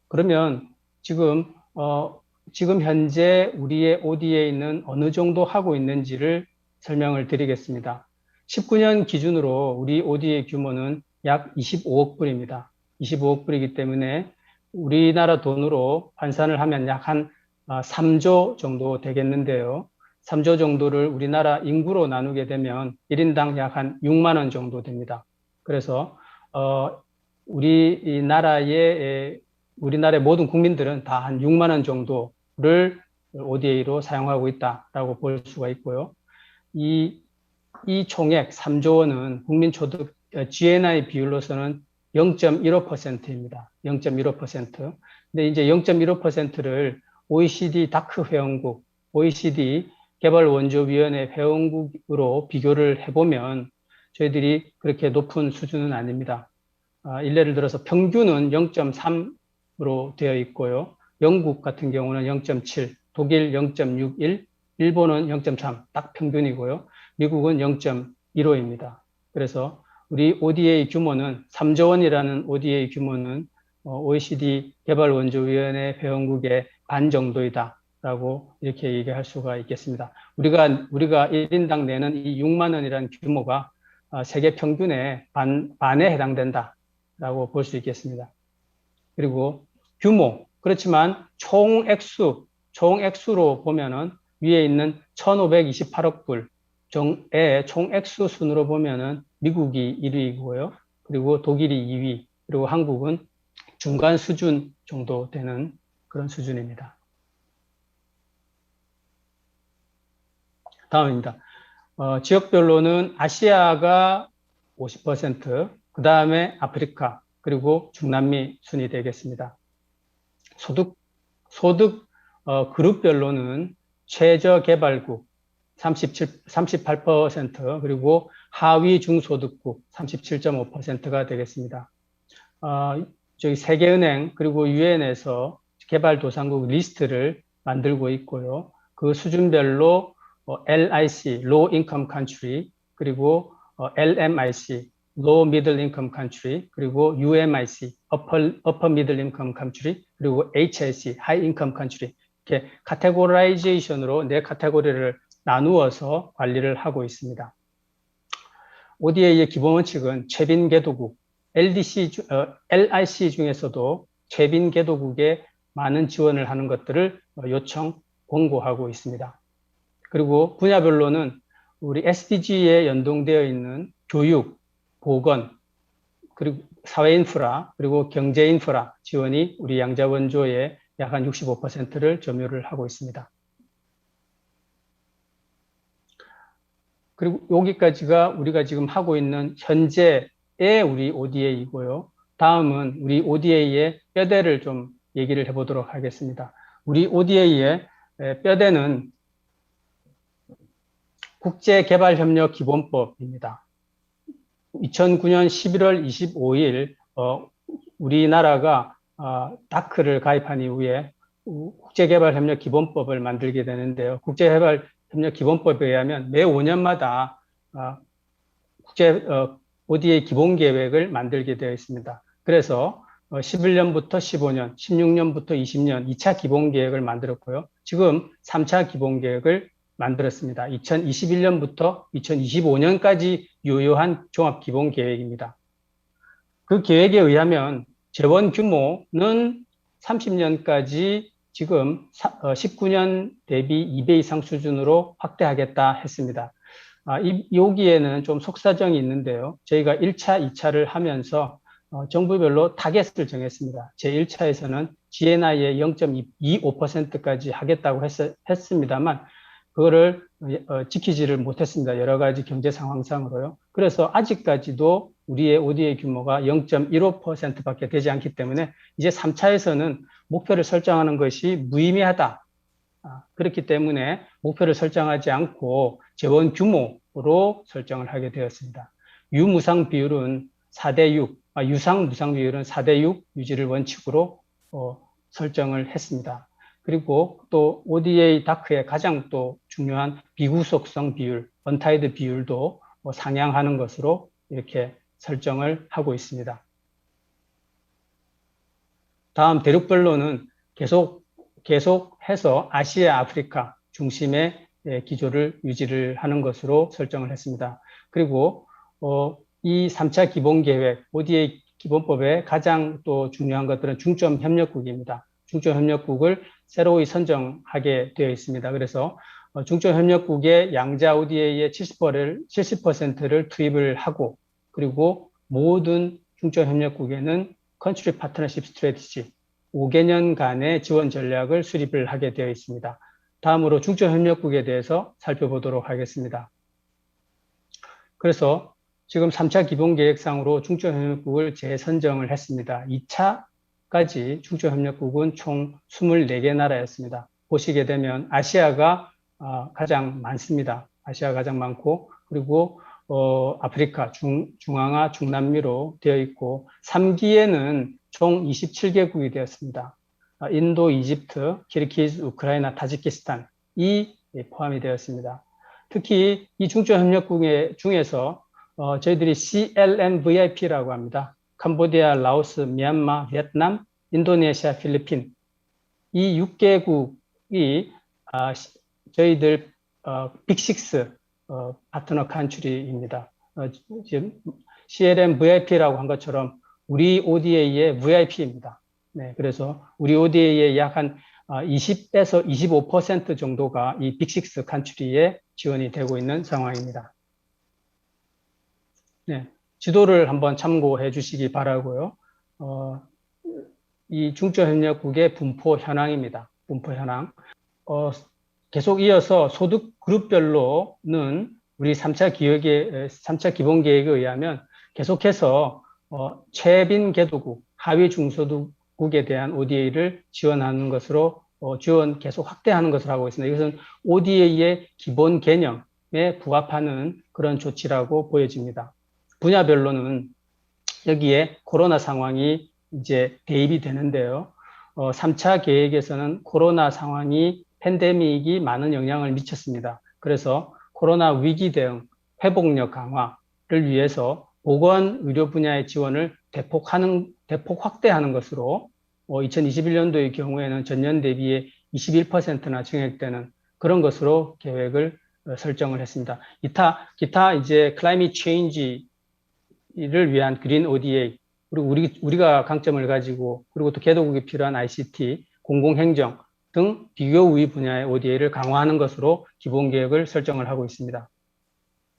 그러면 지금 현재 우리의 ODA는 어느 정도 하고 있는지를 설명을 드리겠습니다. 19년 기준으로 우리 ODA 규모는 약 25억 불입니다. 25억 불이기 때문에 우리나라 돈으로 환산을 하면 약 한 3조 정도 되겠는데요. 3조 정도를 우리나라 인구로 나누게 되면 1인당 약 한 6만 원 정도 됩니다. 그래서 우리나라의 모든 국민들은 다 한 6만 원 정도를 ODA로 사용하고 있다라고 볼 수가 있고요. 이 총액 3조 원은 국민소득 GNI 비율로서는 0.15%입니다. 0.15%. 근데 이제 0.15%를 OECD 다크 회원국, OECD 개발원조위원회 회원국으로 비교를 해보면 저희들이 그렇게 높은 수준은 아닙니다. 일례를 들어서 평균은 0.3으로 되어 있고요. 영국 같은 경우는 0.7, 독일 0.61, 일본은 0.3, 딱 평균이고요. 미국은 0.15입니다. 그래서 우리 ODA 규모는 3조 원이라는 ODA 규모는 OECD 개발원조위원회 회원국의 반 정도이다라고 이렇게 얘기할 수가 있겠습니다. 우리가 1인당 내는 이 6만 원이라는 규모가 세계 평균의 반에 해당된다라고 볼 수 있겠습니다. 그리고 규모, 그렇지만 총액수로 보면은 위에 있는 1,528억 불의 총액수 순으로 보면은 미국이 1위이고요. 그리고 독일이 2위, 그리고 한국은 중간 수준 정도 되는 그런 수준입니다. 다음입니다. 지역별로는 아시아가 50%, 그 다음에 아프리카, 그리고 중남미 순이 되겠습니다. 소득 그룹별로는 최저개발국 38%, 그리고 하위 중소득국 37.5%가 되겠습니다. 저희 세계은행 그리고 유엔에서 개발도상국 리스트를 만들고 있고요. 그 수준별로 LIC, Low Income Country, 그리고 LMIC, Low Middle Income Country, 그리고 UMIC, Upper Middle Income Country, 그리고 HIC, High Income Country, 이렇게 카테고라이제이션으로 네 카테고리를 나누어서 관리를 하고 있습니다. ODA의 기본 원칙은 최빈개도국, LIC 중에서도 최빈개도국에 많은 지원을 하는 것들을 공고하고 있습니다. 그리고 분야별로는 우리 SDG에 연동되어 있는 교육, 보건, 그리고 사회 인프라, 그리고 경제 인프라 지원이 우리 양자원조의 약 한 65%를 점유를 하고 있습니다. 그리고 여기까지가 우리가 지금 하고 있는 현재의 우리 ODA이고요. 다음은 우리 ODA의 뼈대를 좀 얘기를 해보도록 하겠습니다. 우리 ODA의 뼈대는 국제개발협력기본법입니다. 2009년 11월 25일 우리나라가 다크를 가입한 이후에 국제개발협력기본법을 만들게 되는데요. 국제개발협력기본법에 의하면 매 5년마다 ODA 기본계획을 만들게 되어 있습니다. 그래서 11년부터 15년, 16년부터 20년 2차 기본계획을 만들었고요. 지금 3차 기본계획을 만들었습니다. 2021년부터 2025년까지 유효한 종합기본계획입니다. 그 계획에 의하면 재원 규모는 30년까지 지금 19년 대비 2배 이상 수준으로 확대하겠다 했습니다. 여기에는 좀 속사정이 있는데요. 저희가 1차, 2차를 하면서 정부별로 타겟을 정했습니다. 제1차에서는 GNI의 0.25%까지 하겠다고 했습니다만 그거를 지키지를 못했습니다. 여러 가지 경제 상황상으로요. 그래서 아직까지도 우리의 ODA 규모가 0.15%밖에 되지 않기 때문에 이제 3차에서는 목표를 설정하는 것이 무의미하다. 그렇기 때문에 목표를 설정하지 않고 재원 규모로 설정을 하게 되었습니다. 유무상 비율은 4대6, 유상무상 비율은 4대6 유지를 원칙으로 설정을 했습니다. 그리고 또 ODA 다크의 가장 또 중요한 비구속성 비율, 언타이드 비율도 상향하는 것으로 이렇게 설정을 하고 있습니다. 다음 대륙별로는 계속해서 아시아, 아프리카 중심의 기조를 유지를 하는 것으로 설정을 했습니다. 그리고 이 3차 기본계획, ODA 기본법의 가장 또 중요한 것들은 중점협력국입니다. 중점협력국을 새로이 선정하게 되어 있습니다. 그래서 중점협력국의 양자 ODA의 70%를 투입을 하고 그리고 모든 중점협력국에는 Country Partnership Strategy 5개년간의 지원 전략을 수립을 하게 되어 있습니다. 다음으로 중점협력국에 대해서 살펴보도록 하겠습니다. 그래서 지금 3차 기본계획상으로 중점협력국을 재선정을 했습니다. 2차까지 중점협력국은 총 24개 나라였습니다. 보시게 되면 아시아가 가장 많습니다. 아시아가 가장 많고 그리고 아프리카, 중앙아, 중남미로 되어 있고 3기에는 총 27개국이 되었습니다. 인도, 이집트, 키르기즈, 우크라이나, 타지키스탄 이 포함이 되었습니다. 특히 이 중소협력국 중에서 저희들이 CLMVIP라고 합니다. 캄보디아, 라오스, 미얀마, 베트남, 인도네시아, 필리핀 이 6개국이 저희들 빅6 파트너 칸츄리입니다. 지금 CLMVIP라고 한 것처럼 우리 ODA의 VIP입니다. 네, 그래서 우리 ODA의 약 한 20에서 25% 정도가 이 빅6 칸츄리에 지원이 되고 있는 상황입니다. 네, 지도를 한번 참고해 주시기 바라고요. 이 중소협력국의 분포 현황입니다. 분포 현황. 계속 이어서 소득 그룹별로는 우리 3차 기본계획에 의하면 계속해서 최빈 계도국, 하위 중소득국에 대한 ODA를 지원하는 것으로 지원 계속 확대하는 것을 하고 있습니다. 이것은 ODA의 기본 개념에 부합하는 그런 조치라고 보여집니다. 분야별로는 여기에 코로나 상황이 이제 대입이 되는데요. 3차 계획에서는 코로나 상황이 팬데믹이 많은 영향을 미쳤습니다. 그래서 코로나 위기 대응, 회복력 강화를 위해서 보건 의료 분야의 지원을 대폭 확대하는 것으로 2021년도의 경우에는 전년 대비에 21%나 증액되는 그런 것으로 계획을 설정을 했습니다. 기타 이제 클라이밋 체인지를 위한 그린 ODA 그리고 우리가 강점을 가지고 그리고 또 개도국이 필요한 ICT, 공공행정 등 비교 우위 분야의 ODA를 강화하는 것으로 기본 계획을 설정을 하고 있습니다.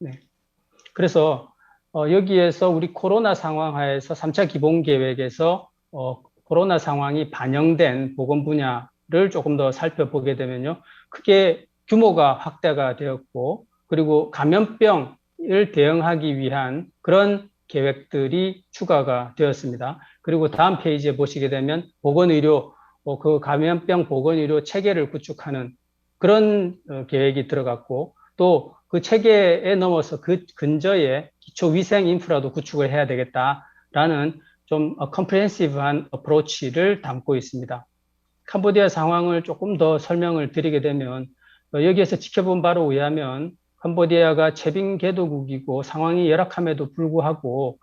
네. 그래서 여기에서 우리 코로나 상황 하에서 3차 기본 계획에서 코로나 상황이 반영된 보건 분야를 조금 더 살펴보게 되면요. 크게 규모가 확대가 되었고 그리고 감염병을 대응하기 위한 그런 계획들이 추가가 되었습니다. 그리고 다음 페이지에 보시게 되면 보건의료, 그 감염병 보건의료 체계를 구축하는 그런 계획이 들어갔고 또 그 체계에 넘어서 그 근저에 기초위생 인프라도 구축을 해야 되겠다라는 좀 컴프레hen시브한 어프로치를 담고 있습니다. 캄보디아 상황을 조금 더 설명을 드리게 되면 여기에서 지켜본 바로 의하면 캄보디아가 최빈 개도국이고 상황이 열악함에도 불구하고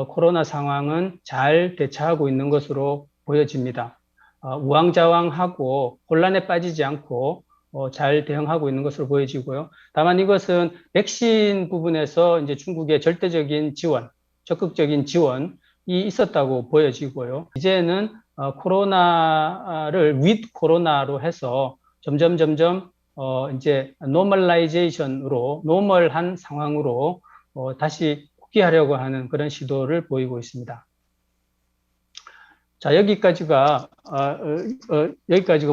코로나 상황은 잘 대처하고 있는 것으로 보여집니다. 우왕좌왕하고 혼란에 빠지지 않고 잘 대응하고 있는 것으로 보여지고요. 다만 이것은 백신 부분에서 이제 중국의 절대적인 지원, 적극적인 지원이 있었다고 보여지고요. 이제는 코로나를 with 코로나로 해서 점점 이제 노멀라이제이션으로 노멀한 상황으로 다시 복귀하려고 하는 그런 시도를 보이고 있습니다. 자, 여기까지가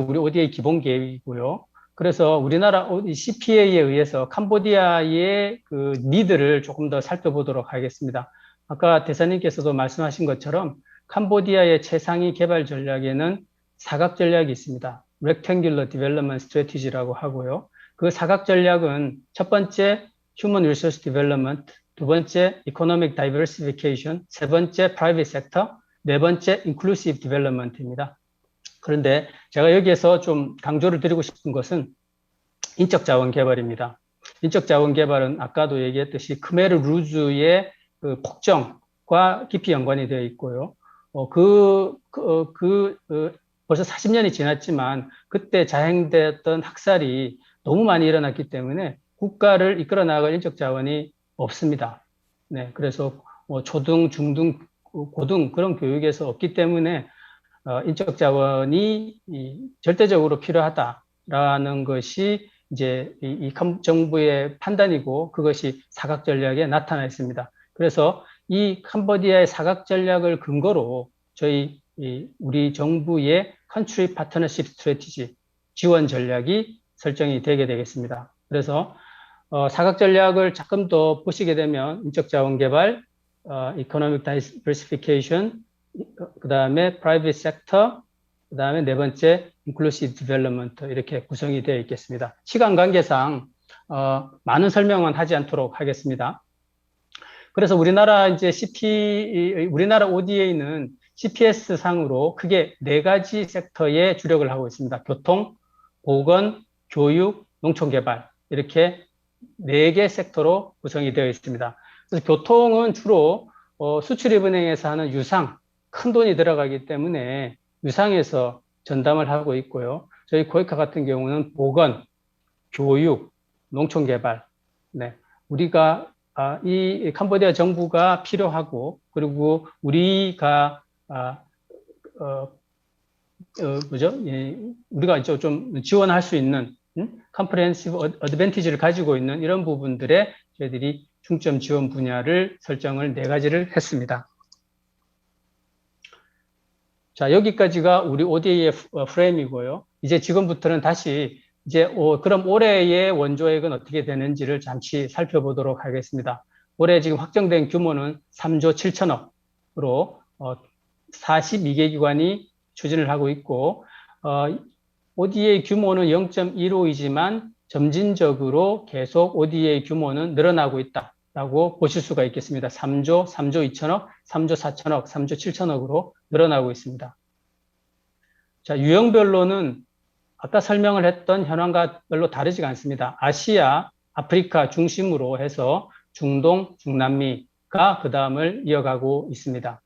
우리 ODA 기본 계획이고요. 그래서 우리나라 CPA에 의해서 캄보디아의 그 니드를 조금 더 살펴보도록 하겠습니다. 아까 대사님께서도 말씀하신 것처럼 캄보디아의 최상위 개발 전략에는 사각 전략이 있습니다. Rectangular Development Strategy라고 하고요. 그 사각 전략은 첫 번째 Human Resource Development, 두 번째 Economic Diversification, 세 번째 Private Sector, 네 번째 Inclusive Development입니다. 그런데 제가 여기에서 좀 강조를 드리고 싶은 것은 인적 자원 개발입니다. 인적 자원 개발은 아까도 얘기했듯이 크메르 루즈의 그 폭정과 깊이 연관이 되어 있고요. 벌써 40년이 지났지만 그때 자행됐던 학살이 너무 많이 일어났기 때문에 국가를 이끌어 나갈 인적 자원이 없습니다. 네, 그래서 초등, 중등, 고등 그런 교육에서 없기 때문에 인적 자원이 절대적으로 필요하다라는 것이 이제 이 정부의 판단이고 그것이 사각 전략에 나타나 있습니다. 그래서 이 캄보디아의 사각 전략을 근거로 우리 정부의 Country Partnership Strategy 지원 전략이 설정이 되게 되겠습니다. 그래서 사각 전략을 조금 더 보시게 되면 인적 자원 개발, Economic Diversification, 그 다음에 Private Sector, 그 다음에 네 번째 Inclusive Development 이렇게 구성이 되어 있겠습니다. 시간 관계상 많은 설명은 하지 않도록 하겠습니다. 그래서 우리나라 ODA는 CPS 상으로 크게 4가지 섹터에 주력을 하고 있습니다. 교통, 보건, 교육, 농촌개발 이렇게 4개 섹터로 구성이 되어 있습니다. 그래서 교통은 주로 수출입은행에서 하는 유상, 큰 돈이 들어가기 때문에 유상에서 전담을 하고 있고요. 저희 코이카 같은 경우는 보건, 교육, 농촌개발, 네, 우리가 이 캄보디아 정부가 필요하고 그리고 우리가 뭐죠? 예, 우리가 좀 지원할 수 있는 컴프레hen시브 어드밴티지를 가지고 있는 이런 부분들에 저희들이 중점 지원 분야를 설정을 4가지를 했습니다. 자, 여기까지가 우리 ODA의 프레임이고요. 이제 지금부터는 다시 이제 그럼 올해의 원조액은 어떻게 되는지를 잠시 살펴보도록 하겠습니다. 올해 지금 확정된 규모는 3조 7천억으로 42개 기관이 추진을 하고 있고 ODA 규모는 0.15이지만 점진적으로 계속 ODA 규모는 늘어나고 있다라고 보실 수가 있겠습니다. 3조 2천억, 3조 4천억, 3조 7천억으로 늘어나고 있습니다. 자, 유형별로는 아까 설명을 했던 현황과 별로 다르지가 않습니다. 아시아, 아프리카 중심으로 해서 중동, 중남미가 그 다음을 이어가고 있습니다.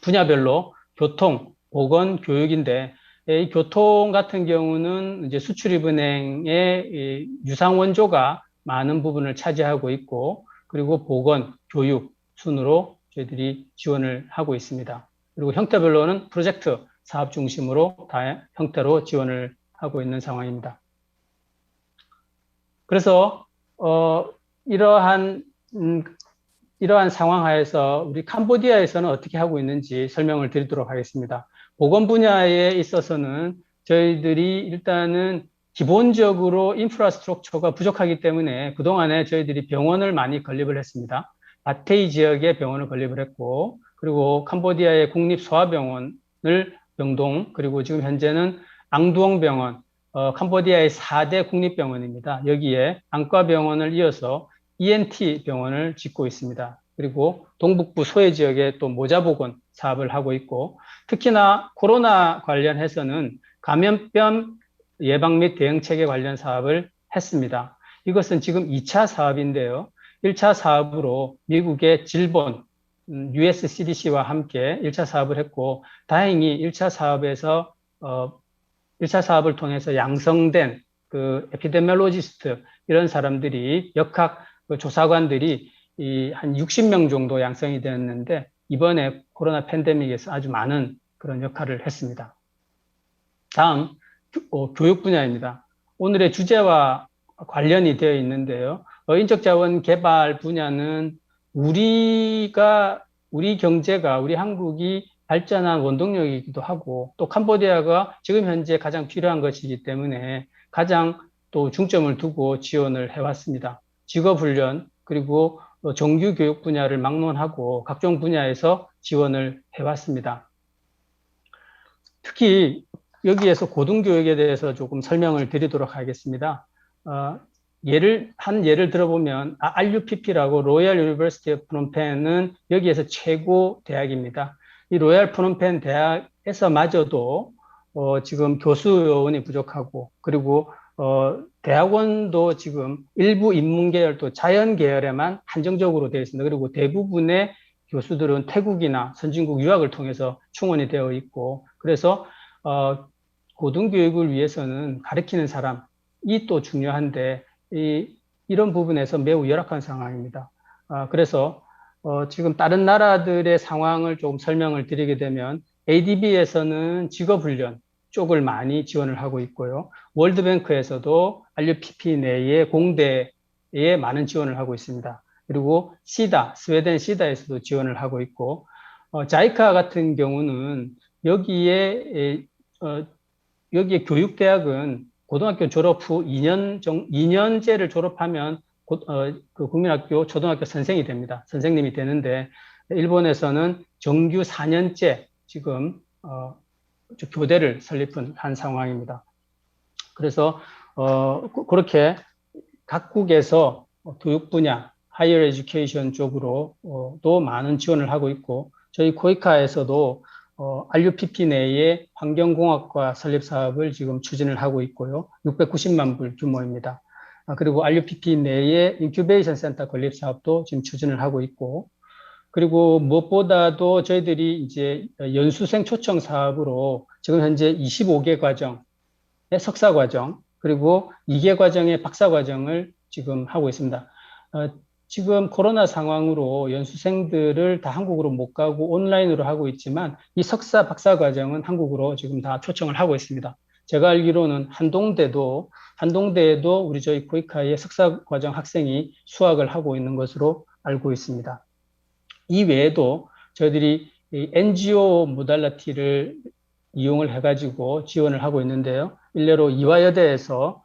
분야별로 교통, 보건, 교육인데 이 교통 같은 경우는 이제 수출입은행의 유상 원조가 많은 부분을 차지하고 있고 그리고 보건, 교육 순으로 저희들이 지원을 하고 있습니다. 그리고 형태별로는 프로젝트, 사업 중심으로 다 형태로 지원을 하고 있는 상황입니다. 그래서 이러한 상황 하에서 우리 캄보디아에서는 어떻게 하고 있는지 설명을 드리도록 하겠습니다. 보건 분야에 있어서는 저희들이 일단은 기본적으로 인프라스트럭처가 부족하기 때문에 그동안에 저희들이 병원을 많이 건립을 했습니다. 바테이 지역에 병원을 건립을 했고 그리고 캄보디아의 국립소아병원을 병동 그리고 지금 현재는 앙두엉 병원, 캄보디아의 4대 국립병원입니다. 여기에 안과병원을 이어서 ENT 병원을 짓고 있습니다. 그리고 동북부 소해 지역에 또 모자보건 사업을 하고 있고 특히나 코로나 관련해서는 감염병 예방 및 대응 체계 관련 사업을 했습니다. 이것은 지금 2차 사업인데요. 1차 사업으로 미국의 질본 US CDC와 함께 1차 사업을 했고 다행히 1차 사업에서 1차 사업을 통해서 양성된 그 에피데미올로지스트 이런 사람들이 역학 조사관들이 한 60명 정도 양성이 되었는데 이번에 코로나 팬데믹에서 아주 많은 그런 역할을 했습니다. 다음 교육 분야입니다. 오늘의 주제와 관련이 되어 있는데요. 인적 자원 개발 분야는 우리 경제가 우리 한국이 발전한 원동력이기도 하고 또 캄보디아가 지금 현재 가장 필요한 것이기 때문에 가장 또 중점을 두고 지원을 해왔습니다. 직업훈련 그리고 정규 교육 분야를 막론하고 각종 분야에서 지원을 해왔습니다. 특히 여기에서 고등교육에 대해서 조금 설명을 드리도록 하겠습니다. 예를 들어보면 RUPP라고 로얄 유니버시티 오브 프놈펜은 여기에서 최고 대학입니다. 이 로얄 프놈펜 대학에서마저도 지금 교수원이 부족하고 그리고 대학원도 지금 일부 인문계열 또 자연계열에만 한정적으로 되어 있습니다. 그리고 대부분의 교수들은 태국이나 선진국 유학을 통해서 충원이 되어 있고 그래서 고등교육을 위해서는 가르치는 사람이 또 중요한데 이런 부분에서 매우 열악한 상황입니다. 그래서 지금 다른 나라들의 상황을 조금 설명을 드리게 되면 ADB에서는 직업훈련 쪽을 많이 지원을 하고 있고요. 월드뱅크에서도 RUPP 내의 공대에 많은 지원을 하고 있습니다. 그리고 스웨덴 시다에서도 지원을 하고 있고 자이카 같은 경우는 여기에 교육대학은 고등학교 졸업 후 2년제를 졸업하면 그 국민학교 초등학교 선생이 됩니다. 선생님이 되는데 일본에서는 정규 4년제 지금 교대를 설립한 상황입니다. 그래서 그렇게 각국에서 교육 분야, 하이어 에듀케이션 쪽으로도 많은 지원을 하고 있고 저희 코이카에서도 RUPP 내에 환경공학과 설립 사업을 지금 추진을 하고 있고요. 690만 불 규모입니다. 그리고 RUPP 내에 인큐베이션 센터 건립 사업도 지금 추진을 하고 있고, 그리고 무엇보다도 저희들이 이제 연수생 초청 사업으로 지금 현재 25개 과정의 석사 과정, 그리고 2개 과정의 박사 과정을 지금 하고 있습니다. 지금 코로나 상황으로 연수생들을 다 한국으로 못 가고 온라인으로 하고 있지만 이 석사, 박사 과정은 한국으로 지금 다 초청을 하고 있습니다. 제가 알기로는 한동대에도 우리 저희 코이카의 석사 과정 학생이 수학을 하고 있는 것으로 알고 있습니다. 이 외에도 저희들이 NGO 모달리티를 이용을 해가지고 지원을 하고 있는데요. 일례로 이화여대에서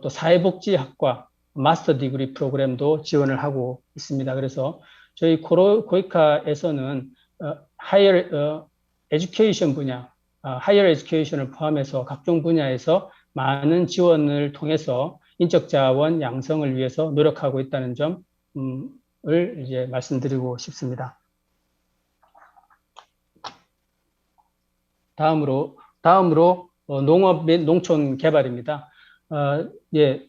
또 사회복지학과 마스터 디그리 프로그램도 지원을 하고 있습니다. 그래서 저희 코이카에서는 하이어 에듀케이션 분야, 하이어 에듀케이션을 포함해서 각종 분야에서 많은 지원을 통해서 인적 자원 양성을 위해서 노력하고 있다는 점을 이제 말씀드리고 싶습니다. 다음으로 농업 및 농촌 개발입니다. 예,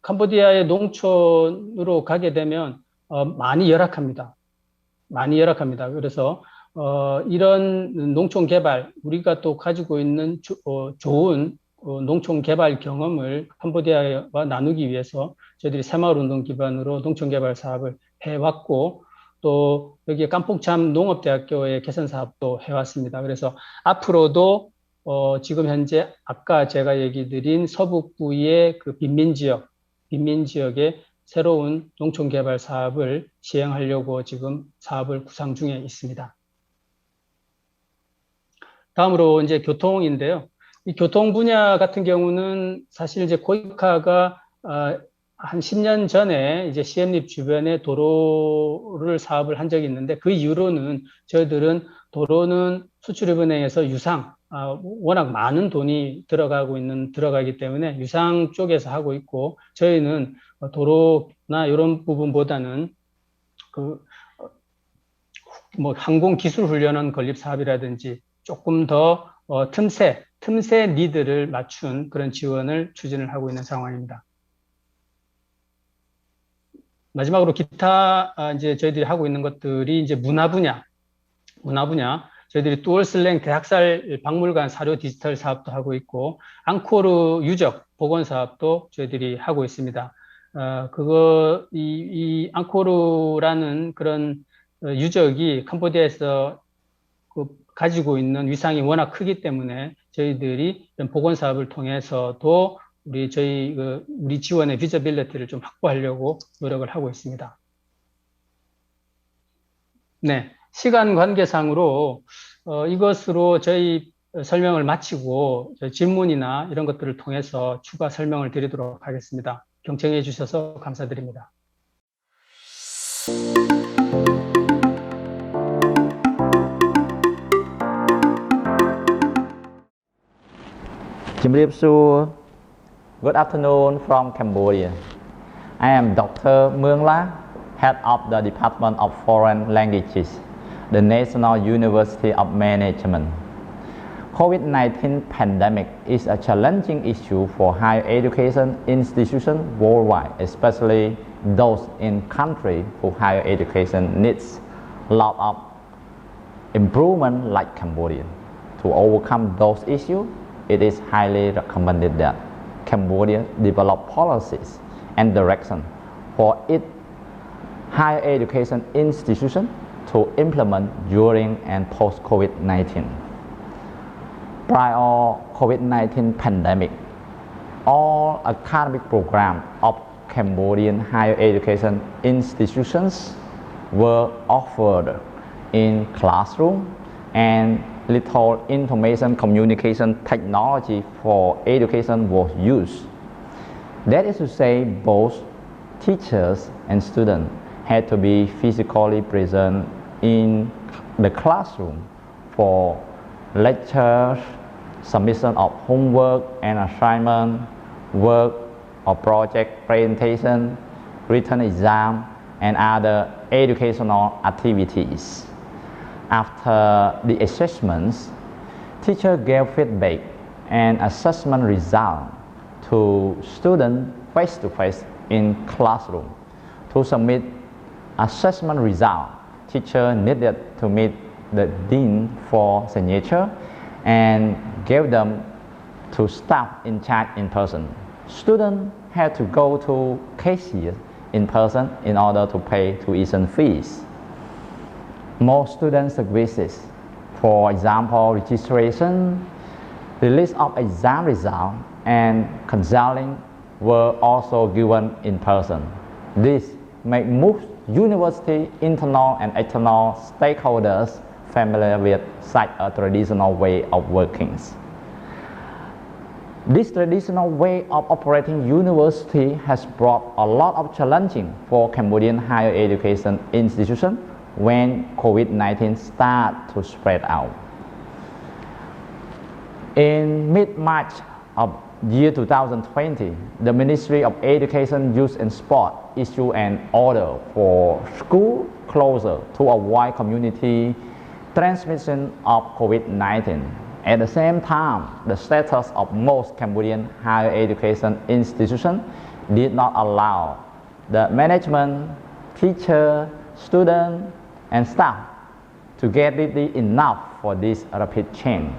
캄보디아의 농촌으로 가게 되면 많이 열악합니다. 그래서 이런 농촌 개발, 우리가 또 가지고 있는 좋은 농촌 개발 경험을 캄보디아와 나누기 위해서 저희들이 새마을운동 기반으로 농촌 개발 사업을 해왔고, 또 여기에 깜폭참 농업대학교의 개선 사업도 해왔습니다. 그래서 앞으로도 지금 현재 아까 제가 얘기 드린 서북부의 그 빈민 지역의 새로운 농촌 개발 사업을 시행하려고 지금 사업을 구상 중에 있습니다. 다음으로 이제 교통인데요. 이 교통 분야 같은 경우는 사실 이제 코이카가 한 10년 전에 이제 시엠립 주변에 도로를 사업을 한 적이 있는데, 그 이후로는 저희들은 도로는 수출입은행에서 유상, 워낙 많은 돈이 들어가기 때문에 유상 쪽에서 하고 있고, 저희는 도로나 이런 부분보다는 항공기술훈련원 건립 사업이라든지 조금 더 틈새 니드를 맞춘 그런 지원을 추진을 하고 있는 상황입니다. 마지막으로 기타 이제 저희들이 하고 있는 것들이 이제 문화 분야 저희들이 뚜얼슬랭 대학살 박물관 사료 디지털 사업도 하고 있고, 앙코르 유적 복원 사업도 저희들이 하고 있습니다. 이 앙코르라는 그런 유적이 캄보디아에서 가지고 있는 위상이 워낙 크기 때문에 저희들이 이런 복원 사업을 통해서도 우리 지원의 비저빌리티를 좀 확보하려고 노력을 하고 있습니다. 네, 시간 관계상으로 이것으로 저희 설명을 마치고 질문이나 이런 것들을 통해서 추가 설명을 드리도록 하겠습니다. 경청해 주셔서 감사드립니다. Good afternoon from Cambodia. I am Dr. Muang La, Head of the Department of Foreign Languages, the National University of Management. COVID-19 pandemic is a challenging issue for higher education institutions worldwide, especially those in countries whose higher education needs a lot of improvement like Cambodia. To overcome those issues, it is highly recommended that Cambodia develop policies and direction for its higher education institution to implement during and post COVID-19. Prior COVID-19 pandemic, all academic programs of Cambodian higher education institutions were offered in classroom, and little information communication technology for education was used. That is to say, both teachers and students had to be physically present in the classroom for lectures, submission of homework and assignment, work or project presentation, written exam, and other educational activities. After the assessments, teacher gave feedback and assessment result to students face-to-face in classroom. To submit assessment result, teacher needed to meet the dean for signature and gave them to staff in charge in person. Students had to go to cashier in person in order to pay tuition fees. More student services, for example, registration, release of exam result, and counseling were also given in person. This made most university internal and external stakeholders familiar with such a traditional way of working. This traditional way of operating university has brought a lot of challenging for Cambodian higher education institutions when COVID-19 started to spread out. In mid-March of year 2020, the Ministry of Education, Youth and Sport issued an order for school closure to avoid community transmission of COVID-19. At the same time, the status of most Cambodian higher education institutions did not allow the management, teacher, student, and staff to get ready enough for this rapid change.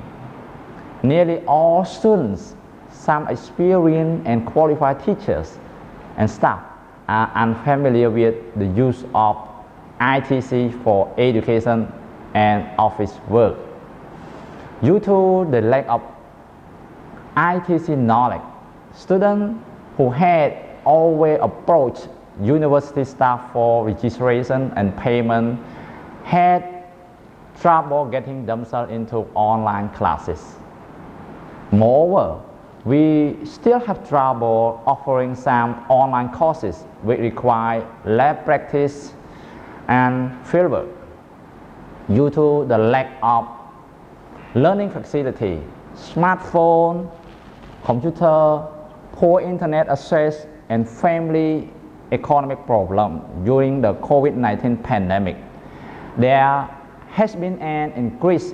Nearly all students, some experienced and qualified teachers and staff are unfamiliar with the use of ITC for education and office work. Due to the lack of ITC knowledge, students who had always approached university staff for registration and payment had trouble getting themselves into online classes. Moreover, we still have trouble offering some online courses which require lab practice and fieldwork. Due to the lack of learning facility, smartphone, computer, poor internet access, and family economic problem during the COVID-19 pandemic, there has been an increase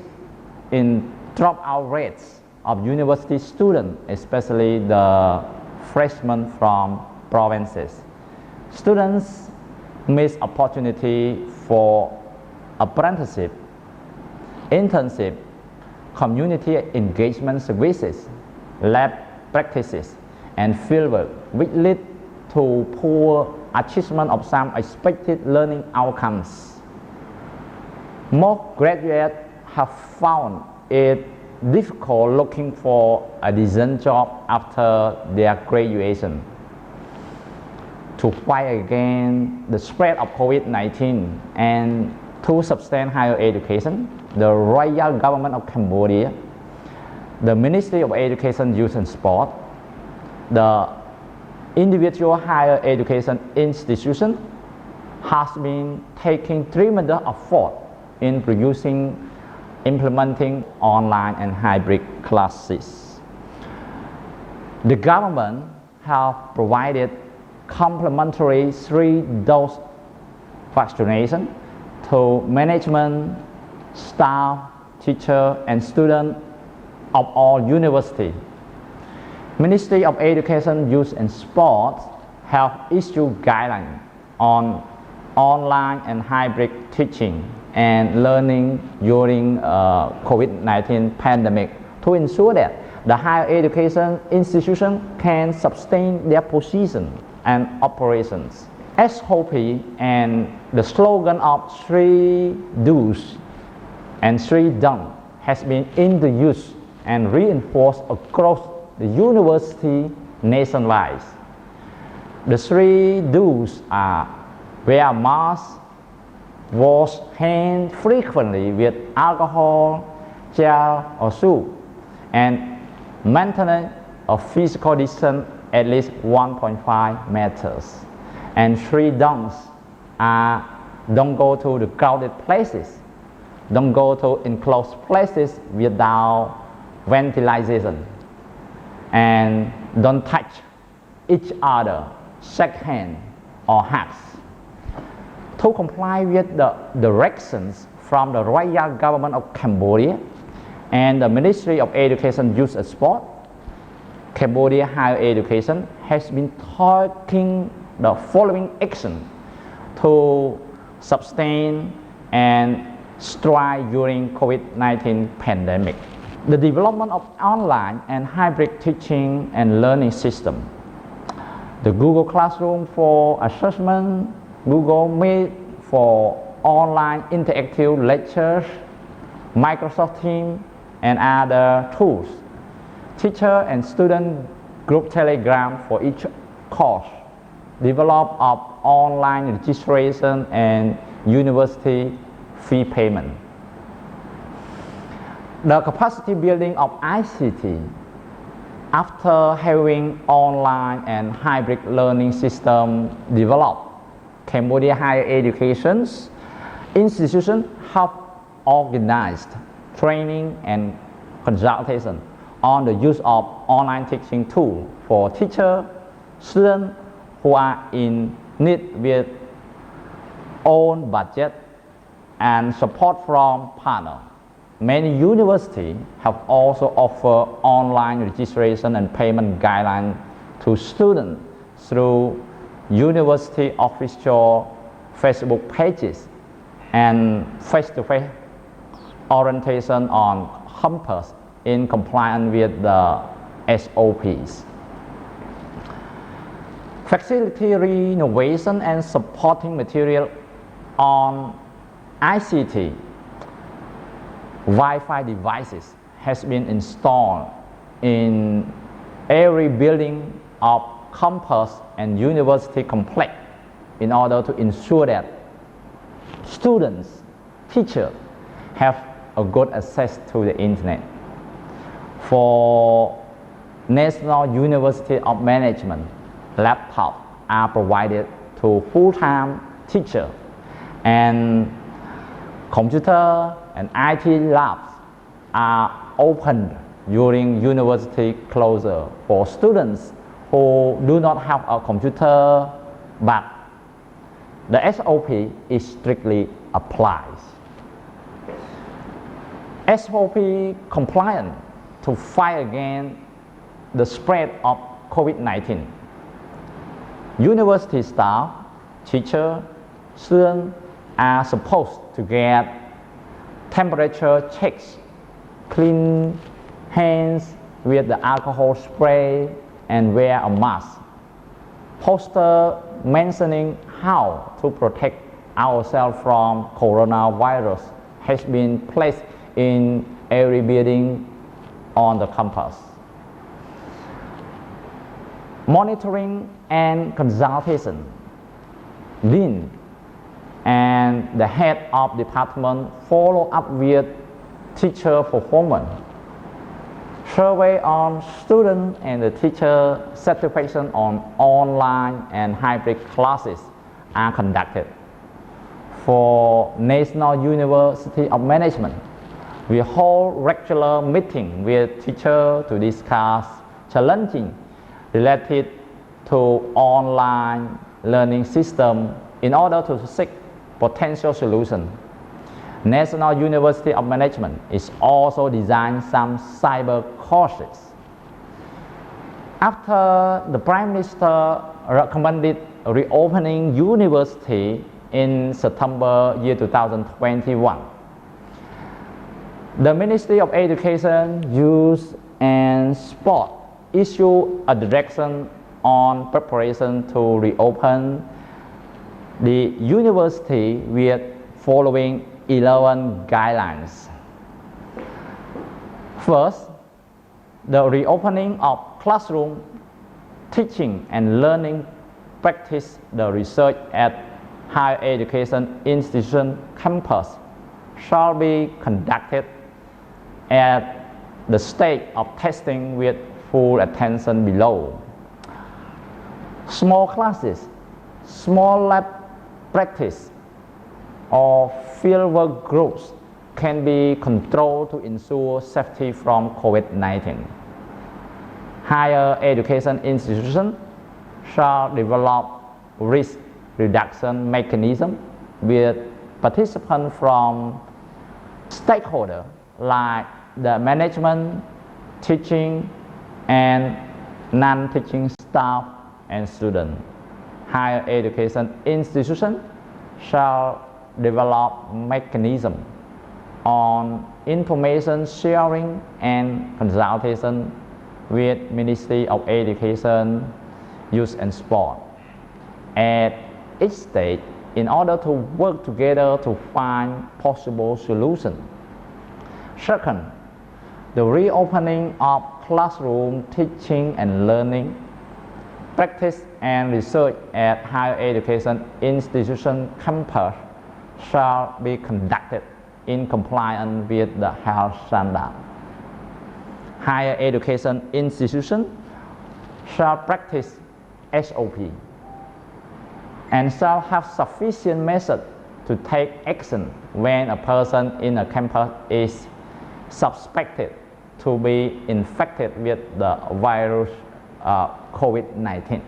in dropout rates of university students, especially the freshmen from provinces. Students miss opportunity for apprenticeship, internship, community engagement services, lab practices, and fieldwork, which lead to poor achievement of some expected learning outcomes. Most graduates have found it difficult looking for a decent job after their graduation. To fight against the spread of COVID-19 and to sustain higher education, the Royal Government of Cambodia, the Ministry of Education, Youth and Sport, the individual higher education institution has been taking tremendous effort in implementing online and hybrid classes. The government have provided complementary 3-dose vaccination to management, staff, teacher, and students of all universities. Ministry of Education, Youth and Sport have issued guidelines on online and hybrid teaching and learning during COVID-19 pandemic to ensure that the higher education institution can sustain their position and operations. SOP and the slogan of 3 do's and 3 don'ts has been in the use and reinforced across the university nationwide. The 3 do's are wear masks, wash hands frequently with alcohol, gel or soap, and maintain a physical distance at least 1.5 meters. And 3 don'ts are don't go to the crowded places, don't go to enclosed places without ventilation, and don't touch each other, shake hands or hugs. To comply with the directions from the Royal Government of Cambodia and the Ministry of Education, Youth and Sport, Cambodia Higher Education has been taking the following action to sustain and strive during COVID-19 pandemic. The development of online and hybrid teaching and learning system. The Google Classroom for assessment, Google Meet for online interactive lectures, Microsoft Teams, and other tools. Teacher and student group Telegram for each course. Develop of online registration and university fee payment. The capacity building of ICT. After having online and hybrid learning system developed, Cambodia Higher Education's institutions have organized training and consultation on the use of online teaching tools for teachers, students who are in need with own budget and support from partners. Many universities have also offered online registration and payment guidelines to students through university official Facebook pages and face-to-face orientation on campus in compliance with the SOPs. Facility renovation and supporting material on ICT. Wi-Fi devices has been installed in every building of campus and university complex in order to ensure that students, teachers have a good access to the internet. For National University of Management, laptops are provided to full-time teachers, and computer and IT labs are opened during university closure for students who do not have a computer, but the SOP is strictly applied. SOP compliant to fight against the spread of COVID-19. University staff, teachers, students are supposed to get temperature checks, clean hands with the alcohol spray, and wear a mask. Poster mentioning how to protect ourselves from coronavirus has been placed in every building on the campus. Monitoring and consultation. Dean and the head of department follow up with teacher performance. Survey on student and the teacher satisfaction on online and hybrid classes are conducted. For National University of Management, we hold regular meetings with teachers to discuss challenges related to online learning system in order to seek potential solutions. National University of Management is also designed some cyber courses. After the Prime Minister recommended reopening university in September year 2021, the Ministry of Education, Youth and Sport issued a direction on preparation to reopen the university with following 11 guidelines. First, the reopening of classroom teaching and learning practice the research at higher education institution campus shall be conducted at the stage of testing with full attention below. Small classes, small lab practice, or fieldwork groups can be controlled to ensure safety from COVID-19. Higher education institutions shall develop risk reduction mechanism with participants from stakeholders like the management, teaching, and non-teaching staff and students. Higher education institutions shall develop mechanisms on information sharing and consultation with Ministry of Education, Youth and Sport at each stage in order to work together to find possible solutions. Second, the reopening of classroom teaching and learning, practice and research at higher education institution campus shall be conducted in compliance with the health standard. Higher education institutions shall practice SOP and shall have sufficient method to take action when a person in a campus is suspected to be infected with the virus COVID-19.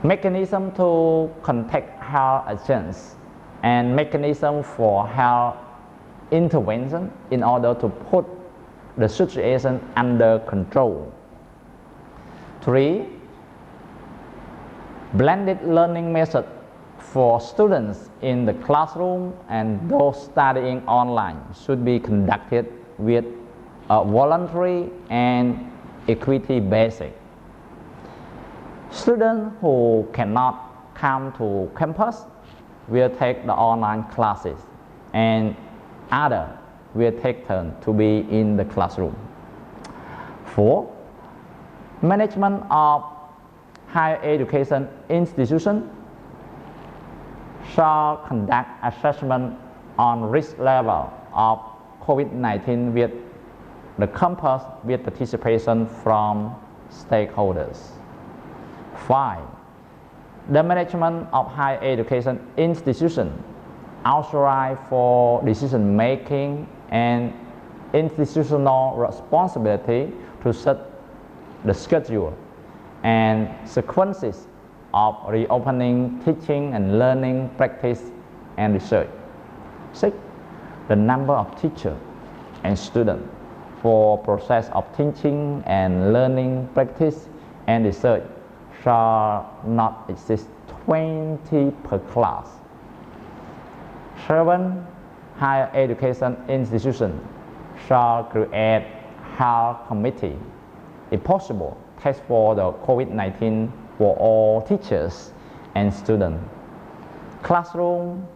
Mechanism to contact health agents and mechanism for health intervention in order to put the situation under control. 3. Blended learning method for students in the classroom and those studying online should be conducted with a voluntary and equity basis. Students who cannot come to campus will take the online classes and others will take turn to be in the classroom. 4. Management of higher education institutions shall conduct assessment on risk level of COVID-19 with the campus with participation from stakeholders. 5. The management of higher education institutions authorize for decision making and institutional responsibility to set the schedule and sequences of reopening teaching and learning practice and research. 6. The number of teachers and students for process of teaching and learning practice and research shall not exceed 20 per class. 7. Higher education institutions shall create health committee. If possible, test for the COVID-19 for all teachers and students. Classroom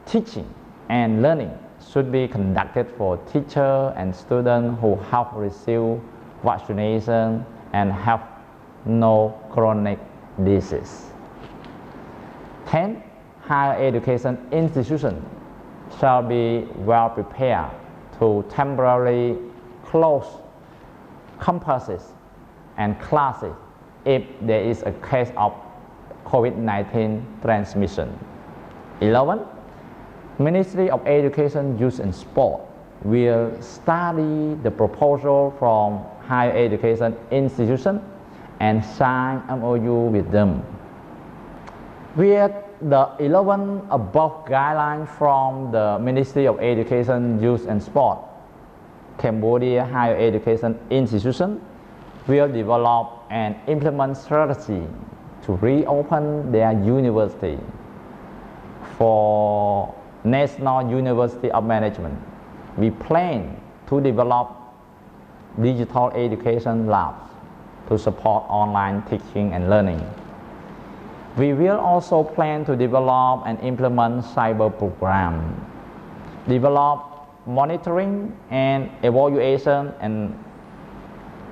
teaching and learning should be conducted for teachers and students who have received vaccination and have no chronic disease. 10. Higher education institutions shall be well prepared to temporarily close campuses and classes if there is a case of COVID-19 transmission. 11. Ministry of Education, Youth and Sport will study the proposal from higher education institutions and sign MOU with them. With the 11 above guidelines from the Ministry of Education, Youth and Sport, Cambodia higher education institutions will develop and implement strategy to reopen their university. For National University of Management, we plan to develop digital education labs to support online teaching and learning. We will also plan to develop and implement cyber program, develop monitoring and evaluation and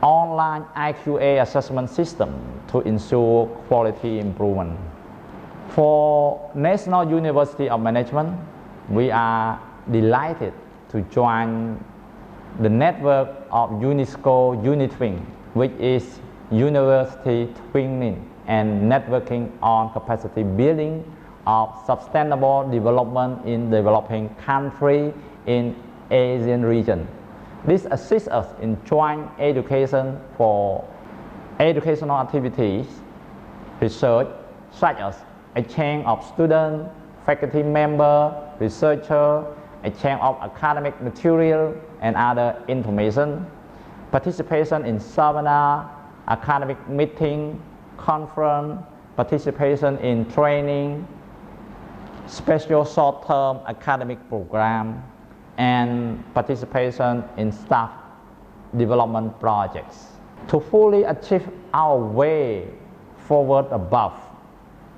online IQA assessment system to ensure quality improvement. For National University of Management, we are delighted to join the network of UNESCO UniTwin, which is university twinning and networking on capacity building of sustainable development in developing countries in Asian region. This assists us in joint education for educational activities, research such as exchange of students, faculty members, researchers, exchange of academic material and other information, participation in seminar, academic meeting, conference, participation in training, special short-term academic program, and participation in staff development projects. To fully achieve our way forward above,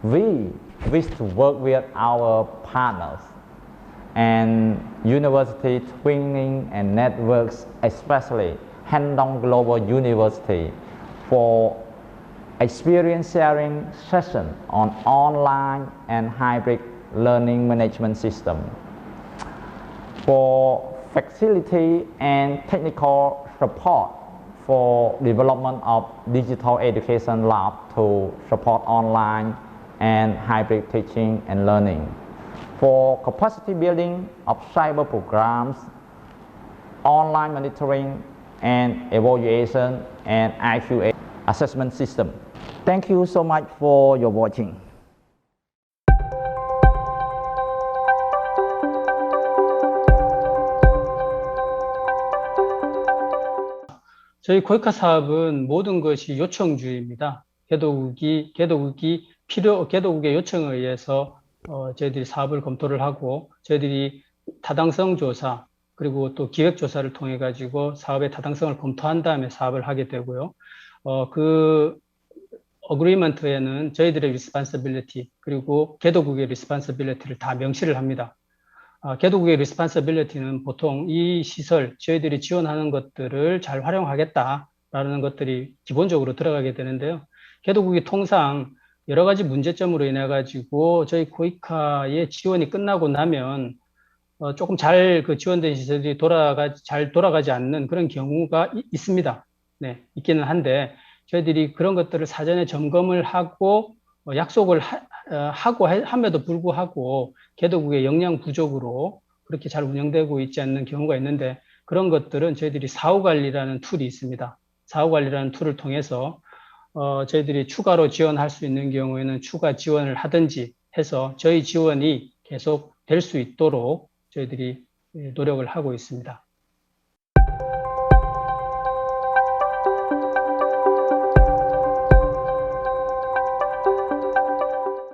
we wish to work with our partners and university twinning and networks, especially Handong Global University, for experience sharing sessions on online and hybrid learning management system, for facility and technical support for development of digital education lab to support online and hybrid teaching and learning, for capacity building of cyber programs, online monitoring and evaluation, and IQA assessment system. Thank you so much for your watching. 저희 코이카 사업은 모든 것이 요청주의입니다. 개도국의 요청에 의해서 저희들이 사업을 검토를 하고, 저희들이 타당성 조사 그리고 또 기획 조사를 통해 가지고 사업의 타당성을 검토한 다음에 사업을 하게 되고요. 그 어그리먼트에는 저희들의 리스폰시빌리티 그리고 개도국의 리스폰시빌리티를 다 명시를 합니다. 개도국의 리스폰시빌리티는 보통 이 시설, 저희들이 지원하는 것들을 잘 활용하겠다라는 것들이 기본적으로 들어가게 되는데요. 개도국이 통상 여러 가지 문제점으로 인해 가지고 저희 코이카의 지원이 끝나고 나면 조금 잘 그 지원된 시설이 잘 돌아가지 않는 그런 경우가 있습니다. 네, 있기는 한데 저희들이 그런 것들을 사전에 점검을 하고 약속을 함에도 불구하고 개도국의 역량 부족으로 그렇게 잘 운영되고 있지 않는 경우가 있는데, 그런 것들은 저희들이 사후관리라는 툴이 있습니다. 사후관리라는 툴을 통해서 저희들이 추가로 지원할 수 있는 경우에는 추가 지원을 하든지 해서 저희 지원이 계속 될 수 있도록 저희들이 노력을 하고 있습니다.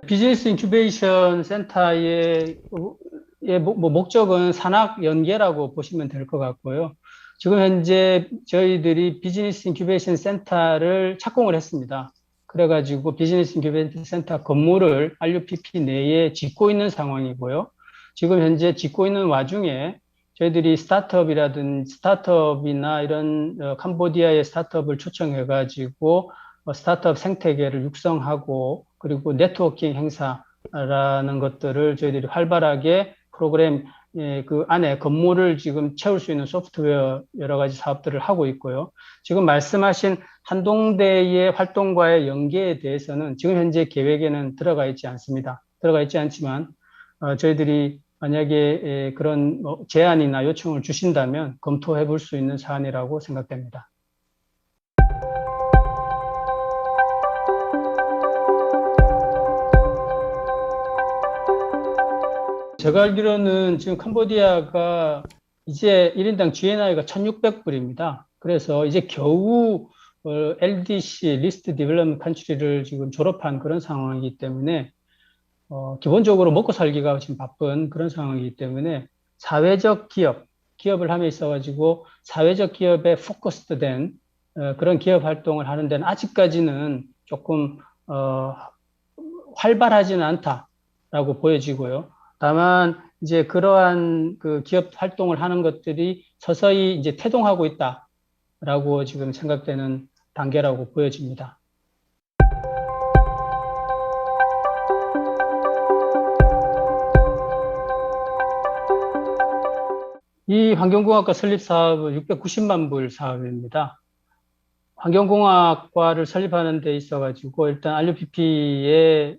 비즈니스 인큐베이션 센터의 목적은 산학 연계라고 보시면 될 것 같고요. 지금 현재 저희들이 비즈니스 인큐베이션 센터를 착공을 했습니다. 그래가지고 비즈니스 인큐베이션 센터 건물을 RUPP 내에 짓고 있는 상황이고요. 지금 현재 짓고 있는 와중에 저희들이 스타트업이나 이런 캄보디아의 스타트업을 초청해가지고 스타트업 생태계를 육성하고, 그리고 네트워킹 행사라는 것들을 저희들이 활발하게 프로그램 그 안에 건물을 지금 채울 수 있는 소프트웨어 여러 가지 사업들을 하고 있고요. 지금 말씀하신 한동대의 활동과의 연계에 대해서는 지금 현재 계획에는 들어가 있지 않습니다. 들어가 있지 않지만 저희들이 만약에 그런 제안이나 요청을 주신다면 검토해 볼 수 있는 사안이라고 생각됩니다. 제가 알기로는 지금 캄보디아가 이제 1인당 GNI가 1,600불입니다. 그래서 이제 겨우 LDC, 리스트 디벨롭먼트 컨트리를 지금 졸업한 그런 상황이기 때문에 기본적으로 먹고 살기가 지금 바쁜 그런 상황이기 때문에 사회적 기업을 함에 있어가지고 사회적 기업에 포커스된 그런 기업 활동을 하는 데는 아직까지는 조금 활발하지는 않다라고 보여지고요. 다만 이제 그러한 그 기업 활동을 하는 것들이 서서히 이제 태동하고 있다라고 지금 생각되는 단계라고 보여집니다. 이 환경공학과 설립 사업은 690만 불 사업입니다. 환경공학과를 설립하는 데 있어가지고 일단 RUPP와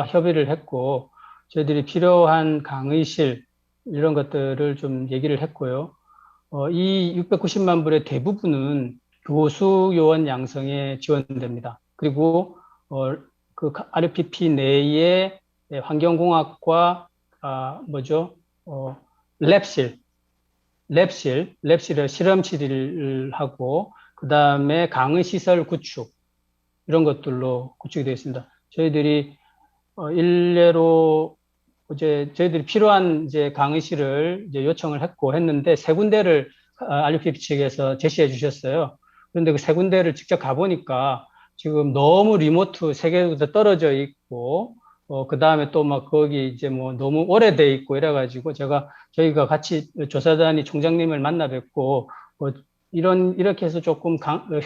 협의를 했고, 저희들이 필요한 강의실 이런 것들을 좀 얘기를 했고요. 이 690만 불의 대부분은 교수 요원 양성에 지원됩니다. 그리고 그 RUPP 내에 환경공학과 랩실을 실험실을 하고 그다음에 강의 시설 구축 이런 것들로 구축이 되어 있습니다. 저희들이 일례로 이제 저희들이 필요한 이제 강의실을 이제 요청을 했는데 세 군데를 RUPP 측에서 제시해 주셨어요. 그런데 그 세 군데를 직접 가보니까 지금 너무 리모트 세계에서 떨어져 있고, 그 다음에 또 막 거기 이제 뭐 너무 오래돼 있고 이래가지고 저희가 같이 조사단이 총장님을 만나 뵙고, 이렇게 해서 조금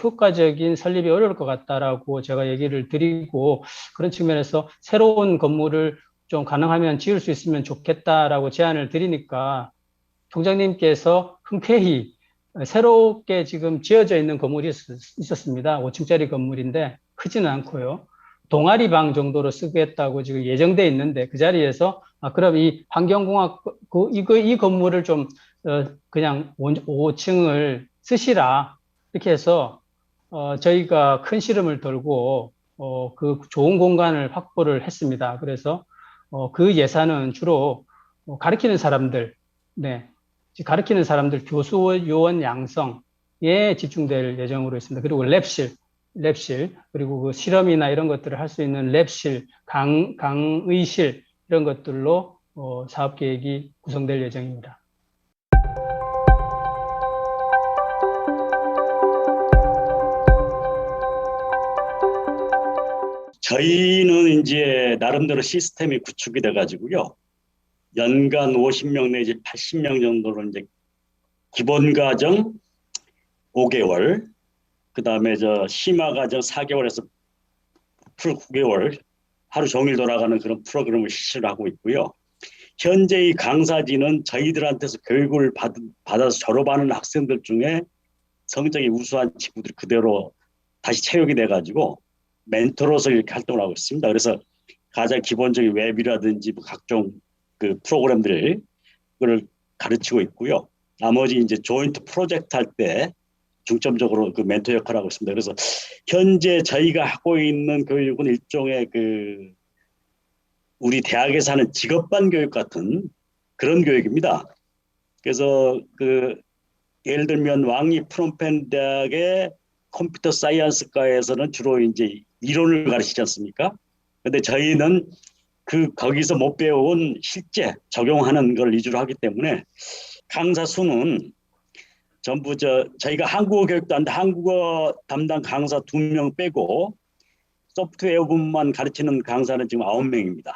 효과적인 설립이 어려울 것 같다라고 제가 얘기를 드리고, 그런 측면에서 새로운 건물을 좀 가능하면 지을 수 있으면 좋겠다라고 제안을 드리니까 총장님께서 흔쾌히 새롭게 지금 지어져 있는 건물이 있었습니다. 5층짜리 건물인데 크지는 않고요. 동아리 방 정도로 쓰겠다고 지금 예정돼 있는데 그 자리에서 그럼 이 환경공학 이 건물을 좀 그냥 5층을 쓰시라 이렇게 해서 저희가 큰 시름을 돌고 그 좋은 공간을 확보를 했습니다. 그래서 그 예산은 주로 가르치는 사람들, 네, 가르치는 사람들 교수 요원 양성에 집중될 예정으로 있습니다. 그리고 랩실, 그리고 그 실험이나 이런 것들을 할 수 있는 랩실, 강의실 이런 것들로 사업 계획이 구성될 예정입니다. 저희는 이제 나름대로 시스템이 구축이 돼가지고요. 연간 50명 내지 80명 정도로 이제 기본 과정 5개월, 그 다음에 심화 과정 4개월에서 풀 9개월 하루 종일 돌아가는 그런 프로그램을 실시를 하고 있고요. 현재 이 강사진은 저희들한테서 교육을 받아서 졸업하는 학생들 중에 성적이 우수한 친구들이 그대로 다시 채용이 돼가지고 멘토로서 이렇게 활동을 하고 있습니다. 그래서 가장 기본적인 웹이라든지 각종 그 프로그램들을 가르치고 있고요. 나머지 이제 조인트 프로젝트 할 때 중점적으로 그 멘토 역할을 하고 있습니다. 그래서 현재 저희가 하고 있는 교육은 일종의 그 우리 대학에서 하는 직업반 교육 같은 그런 교육입니다. 그래서 그 예를 들면 왕리 프놈펜 대학의 컴퓨터 사이언스과에서는 주로 이제 이론을 가르치지 않습니까? 근데 저희는 거기서 못 배운 실제 적용하는 걸 위주로 하기 때문에 강사 수는 전부 저희가 한국어 교육도 하는데 한국어 담당 강사 2명 빼고 소프트웨어 부분만 가르치는 강사는 지금 9명입니다.